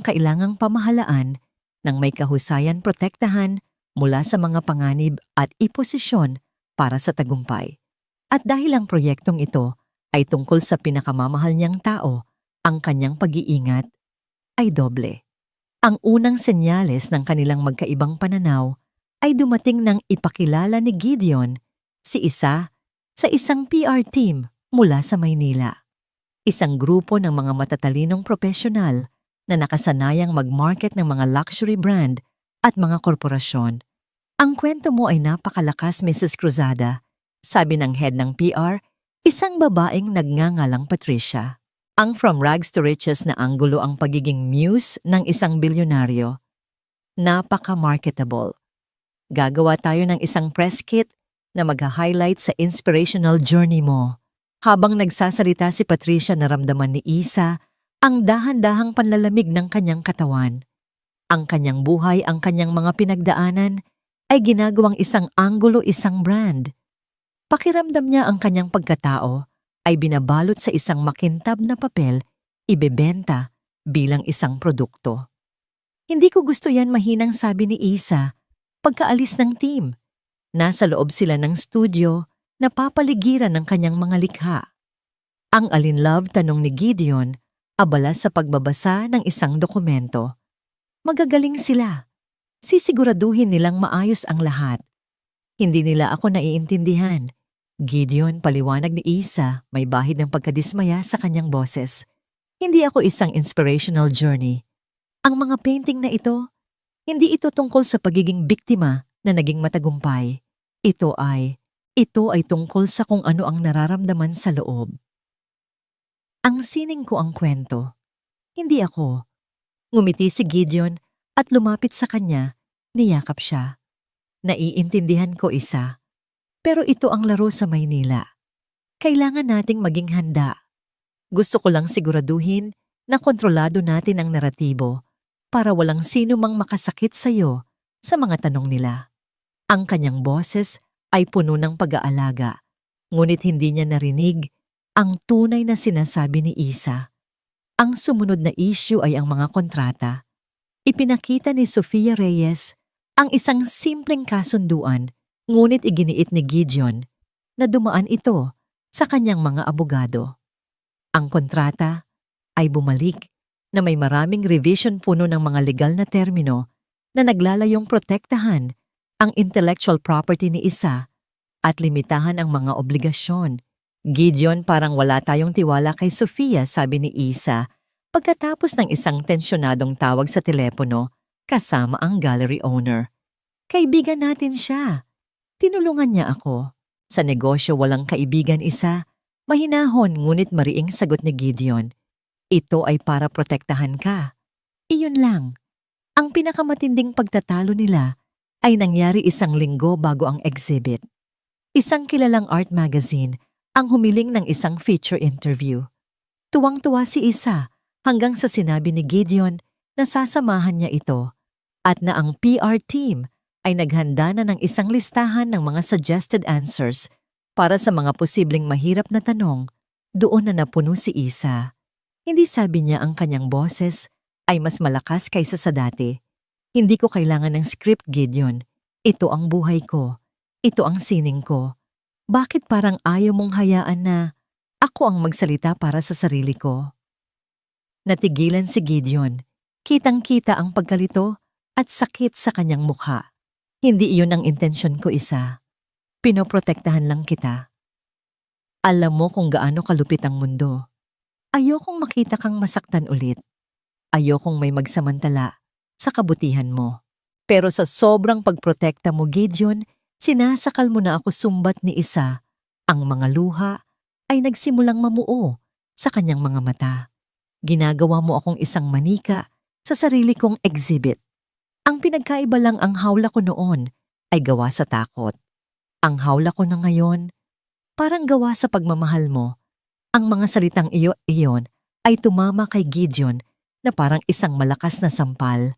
kailangang pamahalaan ng may kahusayan, protektahan mula sa mga panganib at iposisyon para sa tagumpay. At dahil ang proyektong ito ay tungkol sa pinakamamahal niyang tao, ang kanyang pag-iingat ay doble. Ang unang senyales ng kanilang magkaibang pananaw ay dumating nang ipakilala ni Gideon si Isa sa isang PR team mula sa Maynila. Isang grupo ng mga matatalinong profesional na nakasanayang mag-market ng mga luxury brand at mga korporasyon. Ang kwento mo ay napakalakas, Mrs. Cruzada, sabi ng head ng PR, isang babaeng nagngangalang Patricia. Ang from rags to riches na anggulo ang pagiging muse ng isang bilyonaryo. Napaka-marketable. Gagawa tayo ng isang press kit na mag-highlight sa inspirational journey mo. Habang nagsasalita si Patricia, naramdaman ni Isa ang dahan-dahang panlalamig ng kanyang katawan. Ang kanyang buhay, ang kanyang mga pinagdaanan ay ginagawang isang anggulo, isang brand. Pakiramdam niya ang kanyang pagkatao ay binabalot sa isang makintab na papel, ibebenta bilang isang produkto. Hindi ko gusto yan, mahinang sabi ni Isa pagkaalis ng team. Nasa loob sila ng studio, napapaligiran ng kanyang mga likha. Ang alinlove, tanong ni Gideon, abala sa pagbabasa ng isang dokumento. Magagaling sila. Sisiguraduhin nilang maayos ang lahat. Hindi nila ako naiintindihan. Gideon, paliwanag ni Isa, may bahid ng pagkadismaya sa kanyang boses. Hindi ako isang inspirational journey. Ang mga painting na ito, hindi ito tungkol sa pagiging biktima na naging matagumpay. Ito ay tungkol sa kung ano ang nararamdaman sa loob. Ang sining ko ang kwento. Hindi ako. Ngumiti si Gideon at lumapit sa kanya, niyakap siya. Naiintindihan ko, Isa. Pero ito ang laro sa Maynila. Kailangan nating maging handa. Gusto ko lang siguraduhin na kontrolado natin ang naratibo para walang sino mang makasakit sa'yo sa mga tanong nila. Ang kanyang boses ay puno ng pag-aalaga, ngunit hindi niya narinig ang tunay na sinasabi ni Isa. Ang sumunod na issue ay ang mga kontrata. Ipinakita ni Sofia Reyes ang isang simpleng kasunduan, ngunit iginiit ni Gideon na dumaan ito sa kanyang mga abogado. Ang kontrata ay bumalik na may maraming revision puno ng mga legal na termino na naglalayong protektahan ang intellectual property ni Isa at limitahan ang mga obligasyon. Gideon, parang wala tayong tiwala kay Sofia, sabi ni Isa pagkatapos ng isang tensyonadong tawag sa telepono kasama ang gallery owner. Kaibigan natin siya. Tinulungan niya ako. Sa negosyo walang kaibigan, Isa. Mahinahon ngunit mariing sagot ni Gideon. Ito ay para protektahan ka. Iyon lang. Ang pinakamatinding pagtatalo nila ay nangyari 1 linggo bago ang exhibit. Isang kilalang art magazine ang humiling ng isang feature interview. Tuwang-tuwa si Isa hanggang sa sinabi ni Gideon na sasamahan niya ito at na ang PR team ay naghanda na ng isang listahan ng mga suggested answers para sa mga posibleng mahirap na tanong. Doon na napuno si Isa. Hindi sabi niya ang kanyang boses ay mas malakas kaysa sa dati. Hindi ko kailangan ng script, Gideon. Ito ang buhay ko. Ito ang sining ko. Bakit parang ayaw mong hayaan na ako ang magsalita para sa sarili ko? Natigilan si Gideon. Kitang-kita ang pagkalito at sakit sa kanyang mukha. Hindi iyon ang intensyon ko, Isa. Pinoprotektahan lang kita. Alam mo kung gaano kalupit ang mundo. Ayokong makita kang masaktan ulit. Ayokong may magsamantala sa kabutihan mo. Pero sa sobrang pagprotekta mo, Gideon, sinasakal mo na ako, sumbat ni Isa. Ang mga luha ay nagsimulang mamuo sa kanyang mga mata. Ginagawa mo akong isang manika sa sarili kong exhibit. Ang pinagkaiba lang, ang hawla ko noon ay gawa sa takot. Ang hawla ko na ngayon, parang gawa sa pagmamahal mo. Ang mga salitang iyon ay tumama kay Gideon na parang isang malakas na sampal.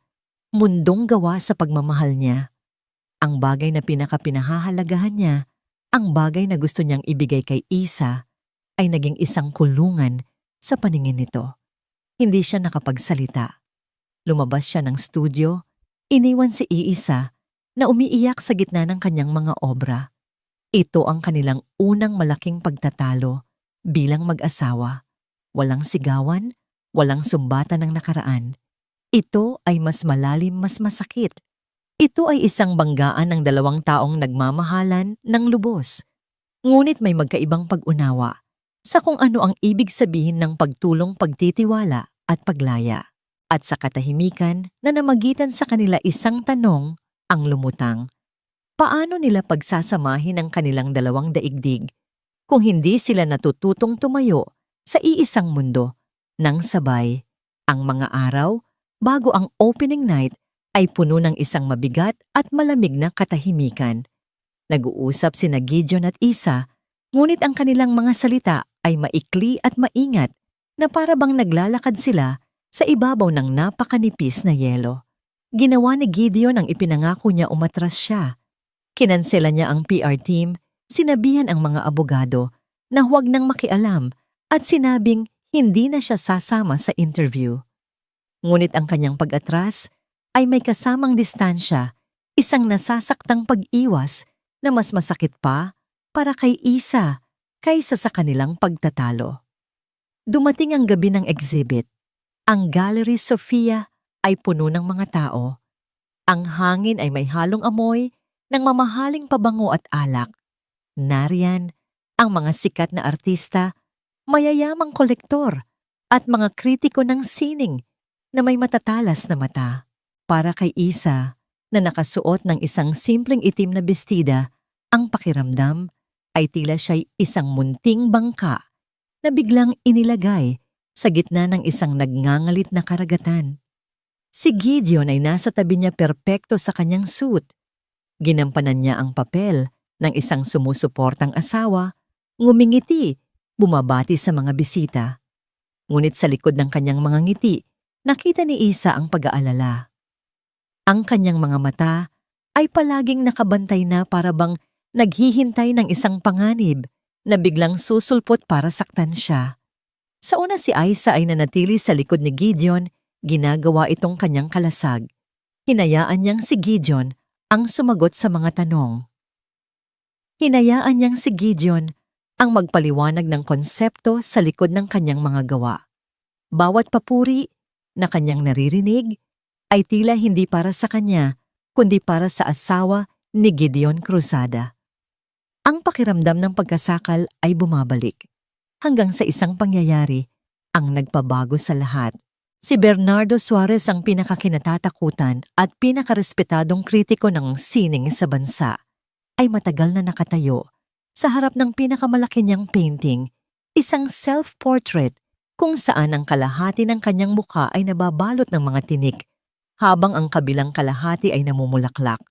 Mundong gawa sa pagmamahal niya. Ang bagay na pinakapiнаhahalagahan niya, ang bagay na gusto niyang ibigay kay Isa, ay naging isang kulungan sa paningin nito. Hindi siya nakapagsalita. Lumabas siya ng studio, iniwan si Isa na umiiyak sa gitna ng kanyang mga obra. Ito ang kanilang unang malaking pagtatalo bilang mag-asawa. Walang sigawan, walang sumbatan ng nakaraan. Ito ay mas malalim, mas masakit. Ito ay isang banggaan ng 2 taong nagmamahalan ng lubos. Ngunit may magkaibang pag-unawa sa kung ano ang ibig sabihin ng pagtulong, pagtitiwala at paglaya. At sa katahimikan na namagitan sa kanila, isang tanong ang lumutang. Paano nila pagsasamahin ang kanilang 2 daigdig kung hindi sila natututong tumayo sa iisang mundo nang sabay? Ang mga araw bago ang opening night ay puno ng isang mabigat at malamig na katahimikan. Nag-uusap sina Gideon at Isa, ngunit ang kanilang mga salita ay maikli at maingat na para bang naglalakad sila sa ibabaw ng napakanipis na yelo. Ginawa ni Gideon ang ipinangako niya, umatras siya. Kinansela niya ang PR team, sinabihan ang mga abogado na huwag nang makialam at sinabing hindi na siya sasama sa interview. Ngunit ang kanyang pag-atras ay may kasamang distansya, isang nasasaktang pag-iwas na mas masakit pa para kay Isa kaysa sa kanilang pagtatalo. Dumating ang gabi ng exhibit. Ang Gallery Sofia ay puno ng mga tao. Ang hangin ay may halong amoy ng mamahaling pabango at alak. Nariyan ang mga sikat na artista, mayayamang kolektor at mga kritiko ng sining na may matatalas na mata. Para kay Isa na nakasuot ng isang simpleng itim na bestida, ang pakiramdam ay tila siya'y isang munting bangka na biglang inilagay sa gitna ng isang nagngangalit na karagatan. Si Gideon ay nasa tabi niya perpekto sa kanyang suit. Ginampanan niya ang papel ng isang sumusuportang asawa, ngumingiti, bumabati sa mga bisita. Ngunit sa likod ng kanyang mga ngiti, nakita ni Isa ang pag-aalala. Ang kanyang mga mata ay palaging nakabantay na para bang naghihintay ng isang panganib na biglang susulpot para saktan siya. Sa una si Isa ay nanatili sa likod ni Gideon, ginagawa itong kanyang kalasag. Hinayaan niyang si Gideon ang sumagot sa mga tanong. Hinayaan niyang si Gideon ang magpaliwanag ng konsepto sa likod ng kanyang mga gawa. Bawat papuri na kanyang naririnig ay tila hindi para sa kanya, kundi para sa asawa ni Gideon Cruzada. Ang pakiramdam ng pagkasakal ay bumabalik, hanggang sa isang pangyayari ang nagpabago sa lahat. Si Bernardo Suarez ang pinakakinatatakutan at pinakarespetadong kritiko ng sining sa bansa ay matagal na nakatayo sa harap ng pinakamalaki niyang painting, isang self-portrait kung saan ang kalahati ng kanyang mukha ay nababalot ng mga tinik habang ang kabilang kalahati ay namumulaklak.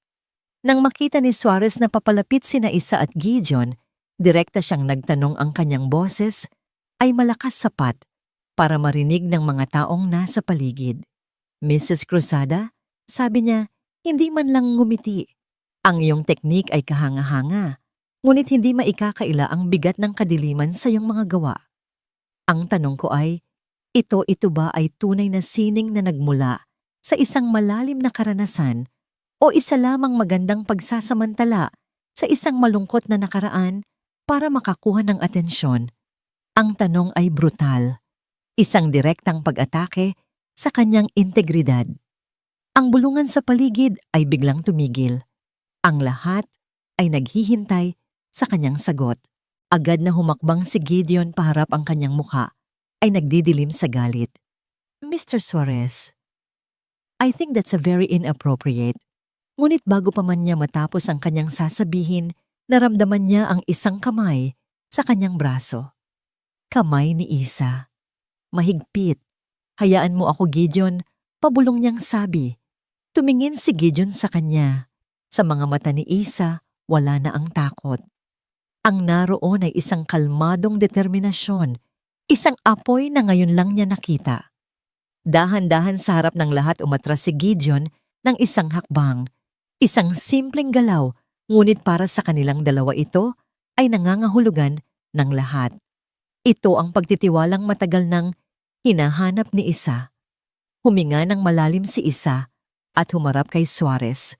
Nang makita ni Suarez na papalapit sina Isa at Gideon, direkta siyang nagtanong ang kanyang boses ay malakas sapat para marinig ng mga taong nasa paligid. Mrs. Cruzada, sabi niya, hindi man lang ngumiti. Ang iyong teknik ay kahanga-hanga, ngunit hindi maikakaila ang bigat ng kadiliman sa iyong mga gawa. Ang tanong ko ay, ito ba ay tunay na sining na nagmula sa isang malalim na karanasan o isa lamang magandang pagsasamantala sa isang malungkot na nakaraan para makakuha ng atensyon? Ang tanong ay brutal, isang direktang pag-atake sa kanyang integridad. Ang bulungan sa paligid ay biglang tumigil. Ang lahat ay naghihintay sa kanyang sagot. Agad na humakbang si Gideon paharap ang kanyang mukha ay nagdidilim sa galit. Mr. Suarez, I think that's a very inappropriate. Ngunit bago pa man niya matapos ang kanyang sasabihin, naramdaman niya ang isang kamay sa kanyang braso. Kamay ni Isa. Mahigpit. Hayaan mo ako, Gideon, pabulong niyang sabi. Tumingin si Gideon sa kanya. Sa mga mata ni Isa, wala na ang takot. Ang naroon ay isang kalmadong determinasyon, isang apoy na ngayon lang niya nakita. Dahan-dahan sa harap ng lahat umatras si Gideon ng isang hakbang. Isang simpleng galaw, ngunit para sa kanilang dalawa ito ay nangangahulugan ng lahat. Ito ang pagtitiwalang matagal nang hinahanap ni Isa. Huminga ng malalim si Isa at humarap kay Suarez.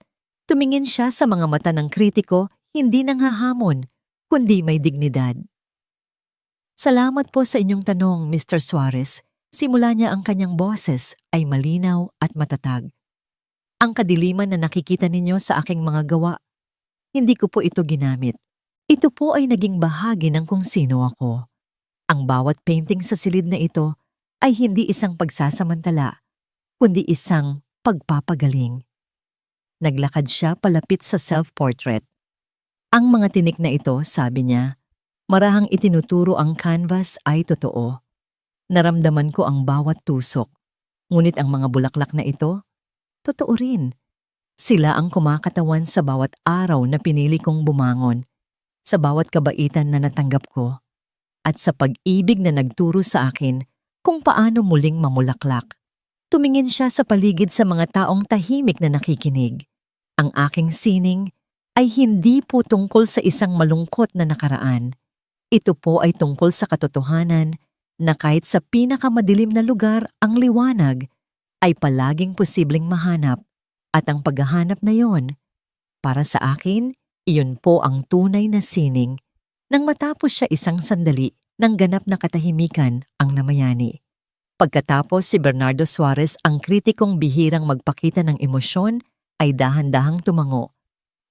Tumingin siya sa mga mata ng kritiko, hindi nanghahamon, kundi may dignidad. Salamat po sa inyong tanong, Mr. Suarez. Simula niya ang kanyang boses ay malinaw at matatag. Ang kadiliman na nakikita ninyo sa aking mga gawa, hindi ko po ito ginamit. Ito po ay naging bahagi ng kung sino ako. Ang bawat painting sa silid na ito ay hindi isang pagsasamantala, kundi isang pagpapagaling. Naglakad siya palapit sa self-portrait. Ang mga tinik na ito, sabi niya, marahang itinuturo ang canvas ay totoo. Naramdaman ko ang bawat tusok, ngunit ang mga bulaklak na ito, totoo rin. Sila ang kumakatawan sa bawat araw na pinili kong bumangon, sa bawat kabaitan na natanggap ko, at sa pag-ibig na nagturo sa akin kung paano muling mamulaklak. Tumingin siya sa paligid sa mga taong tahimik na nakikinig. Ang aking sining ay hindi po tungkol sa isang malungkot na nakaraan. Ito po ay tungkol sa katotohanan na kahit sa pinakamadilim na lugar ang liwanag ay palaging posibleng mahanap, at ang paghahanap na yon, para sa akin, iyon po ang tunay na sining. Nang matapos siya isang sandali ng ganap na katahimikan ang namayani. Pagkatapos si Bernardo Suarez, ang kritikong bihirang magpakita ng emosyon, ay dahan-dahang tumango.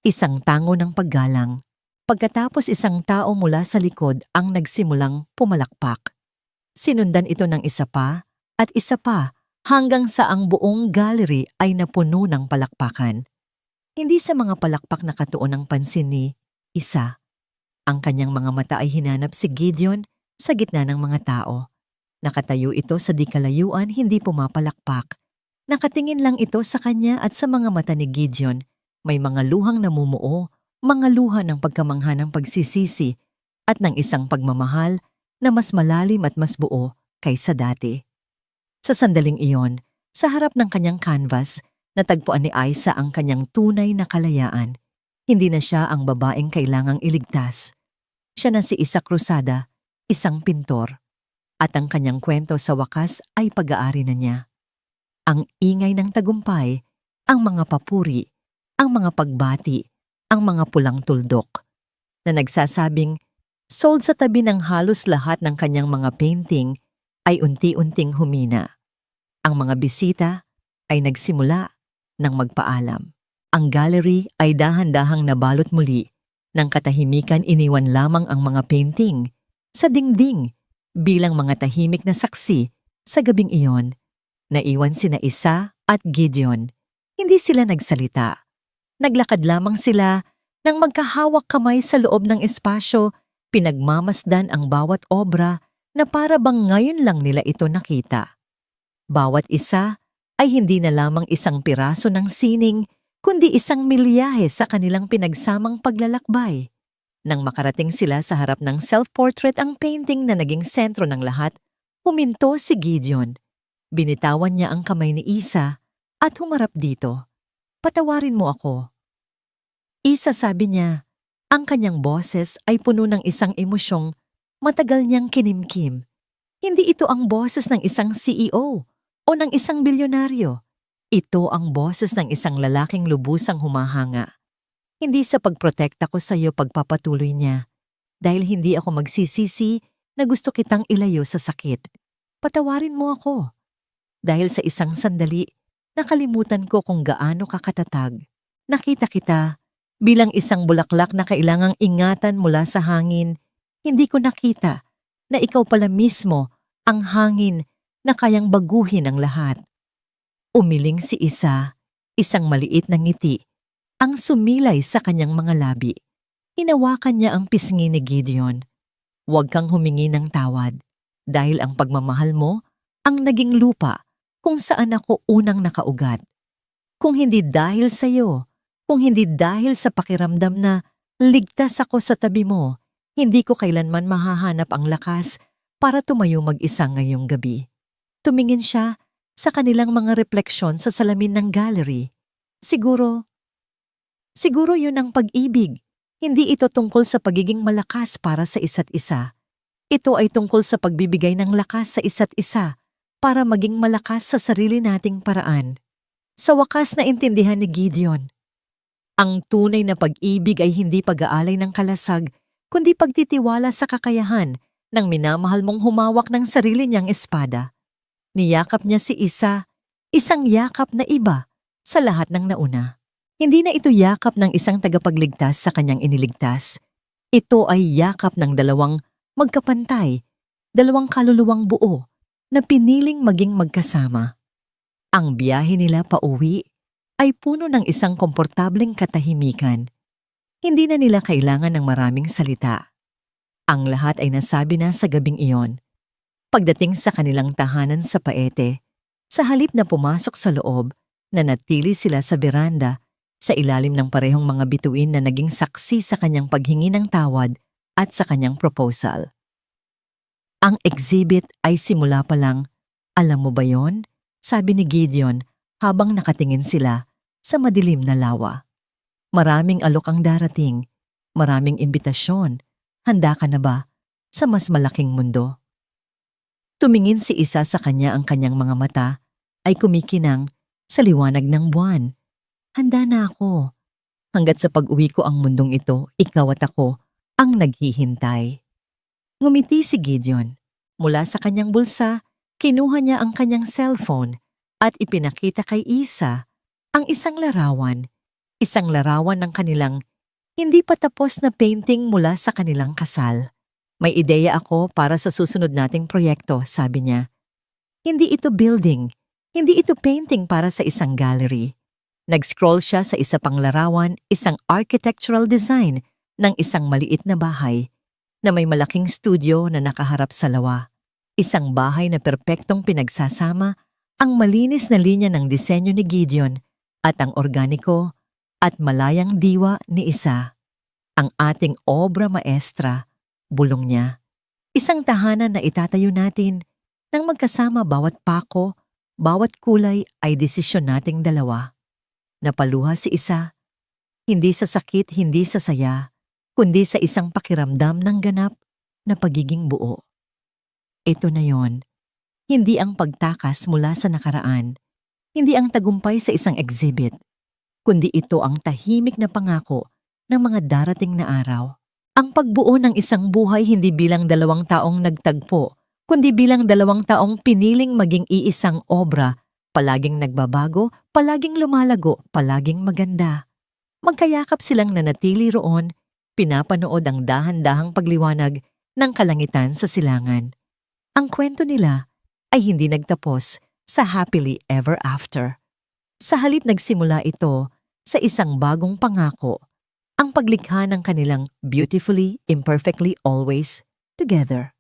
Isang tango ng paggalang. Pagkatapos isang tao mula sa likod ang nagsimulang pumalakpak. Sinundan ito ng isa pa at isa pa hanggang sa ang buong gallery ay napuno ng palakpakan. Hindi sa mga palakpak na katuon ang pansin ni Isa. Ang kanyang mga mata ay hinanap si Gideon sa gitna ng mga tao. Nakatayo ito sa di kalayuan, hindi pumapalakpak. Nakatingin lang ito sa kanya at sa mga mata ni Gideon. May mga luhang namumuo, mga luha ng pagkamangha ng pagsisisi at ng isang pagmamahal na mas malalim at mas buo kaysa dati. Sa sandaling iyon, sa harap ng kanyang canvas, natagpuan ni Isa ang kanyang tunay na kalayaan. Hindi na siya ang babaeng kailangang iligtas. Siya na si Isa Cruzada, isang pintor. At ang kanyang kwento sa wakas ay pag-aari na niya. Ang ingay ng tagumpay, ang mga papuri, ang mga pagbati, ang mga pulang tuldok, na nagsasabing sold sa tabi ng halos lahat ng kanyang mga painting ay unti-unting humina. Ang mga bisita ay nagsimula ng magpaalam. Ang gallery ay dahan-dahang nabalot muli ng katahimikan, iniwan lamang ang mga painting sa dingding bilang mga tahimik na saksi sa gabing iyon. Naiwan sina Isa at Gideon. Hindi sila nagsalita. Naglakad lamang sila nang magkahawak kamay sa loob ng espasyo, pinagmamasdan ang bawat obra na para bang ngayon lang nila ito nakita. Bawat isa ay hindi na lamang isang piraso ng sining, kundi isang milyahe sa kanilang pinagsamang paglalakbay. Nang makarating sila sa harap ng self-portrait, ang painting na naging sentro ng lahat, huminto si Gideon. Binitawan niya ang kamay ni Isa at humarap dito. Patawarin mo ako. Isa, sabi niya, ang kanyang boses ay puno ng isang emosyong matagal niyang kinimkim. Hindi ito ang boses ng isang CEO o ng isang bilyonaryo. Ito ang boses ng isang lalaking lubusang humahanga. Hindi sa pagprotekta ko sa iyo, pagpapatuloy niya, dahil hindi ako magsisisi na gusto kitang ilayo sa sakit. Patawarin mo ako. Dahil sa isang sandali, nakalimutan ko kung gaano ka katatag. Nakita kita bilang isang bulaklak na kailangang ingatan mula sa hangin. Hindi ko nakita na ikaw pala mismo ang hangin na kayang baguhin ang lahat. Umiling si Isa, isang maliit na ngiti ang sumilay sa kanyang mga labi. Hinawakan niya ang pisngi ni Gideon. Huwag kang humingi ng tawad dahil ang pagmamahal mo ang naging lupa kung saan ako unang nakaugat. Kung hindi dahil sa iyo, kung hindi dahil sa pakiramdam na ligtas ako sa tabi mo, hindi ko kailanman mahahanap ang lakas para tumayo mag-isa ngayong gabi. Tumingin siya sa kanilang mga refleksyon sa salamin ng gallery. Siguro yun ang pag-ibig. Hindi ito tungkol sa pagiging malakas para sa isa't isa. Ito ay tungkol sa pagbibigay ng lakas sa isa't isa para maging malakas sa sarili nating paraan. Sa wakas na intindihan ni Gideon, ang tunay na pag-ibig ay hindi pag-aalay ng kalasag, kundi pagtitiwala sa kakayahan ng minamahal mong humawak ng sarili niyang espada. Niyakap niya si Isa, isang yakap na iba sa lahat ng nauna. Hindi na ito yakap ng isang tagapagligtas sa kanyang iniligtas. Ito ay yakap ng dalawang magkapantay, dalawang kaluluwang buo na piniling maging magkasama. Ang biyahe nila pauwi ay puno ng isang komportableng katahimikan. Hindi na nila kailangan ng maraming salita. Ang lahat ay nasabi na sa gabing iyon. Pagdating sa kanilang tahanan sa Paete, sa halip na pumasok sa loob, nanatili sila sa beranda sa ilalim ng parehong mga bituin na naging saksi sa kanyang paghingi ng tawad at sa kanyang proposal. Ang exhibit ay simula pa lang. Alam mo ba yon? Sabi ni Gideon habang nakatingin sila sa madilim na lawa. Maraming alok ang darating, maraming imbitasyon. Handa ka na ba sa mas malaking mundo? Tumingin si Isa sa kanya, ang kanyang mga mata ay kumikinang sa liwanag ng buwan. Handa na ako. Hanggat sa pag-uwi ko ang mundong ito, ikaw at ako ang naghihintay. Ngumiti si Gideon. Mula sa kanyang bulsa, kinuha niya ang kanyang cellphone at ipinakita kay Isa ang isang larawan ng kanilang hindi pa tapos na painting mula sa kanilang kasal. May ideya ako para sa susunod nating proyekto, sabi niya. Hindi ito building, hindi ito painting para sa isang gallery. Nag-scroll siya sa isa pang larawan, isang architectural design ng isang maliit na bahay na may malaking studio na nakaharap sa lawa. Isang bahay na perpektong pinagsasama ang malinis na linya ng disenyo ni Gideon at ang organiko at malayang diwa ni Isa. Ang ating obra maestra, bulong niya. Isang tahanan na itatayo natin nang magkasama bawat pako, bawat kulay ay desisyon nating dalawa. Napaluha si Isa, hindi sa sakit, hindi sa saya, kundi sa isang pakiramdam ng ganap na pagiging buo. Ito na yon, hindi ang pagtakas mula sa nakaraan, hindi ang tagumpay sa isang exhibit, kundi ito ang tahimik na pangako ng mga darating na araw. Ang pagbuo ng isang buhay hindi bilang 2 taong nagtagpo, kundi bilang 2 taong piniling maging iisang obra, palaging nagbabago, palaging lumalago, palaging maganda. Magkayakap silang nanatili roon, pinapanood ang dahan-dahang pagliwanag ng kalangitan sa silangan. Ang kwento nila ay hindi nagtapos sa happily ever after. Sa halip nagsimula ito sa isang bagong pangako, ang paglikha ng kanilang beautifully, imperfectly always together.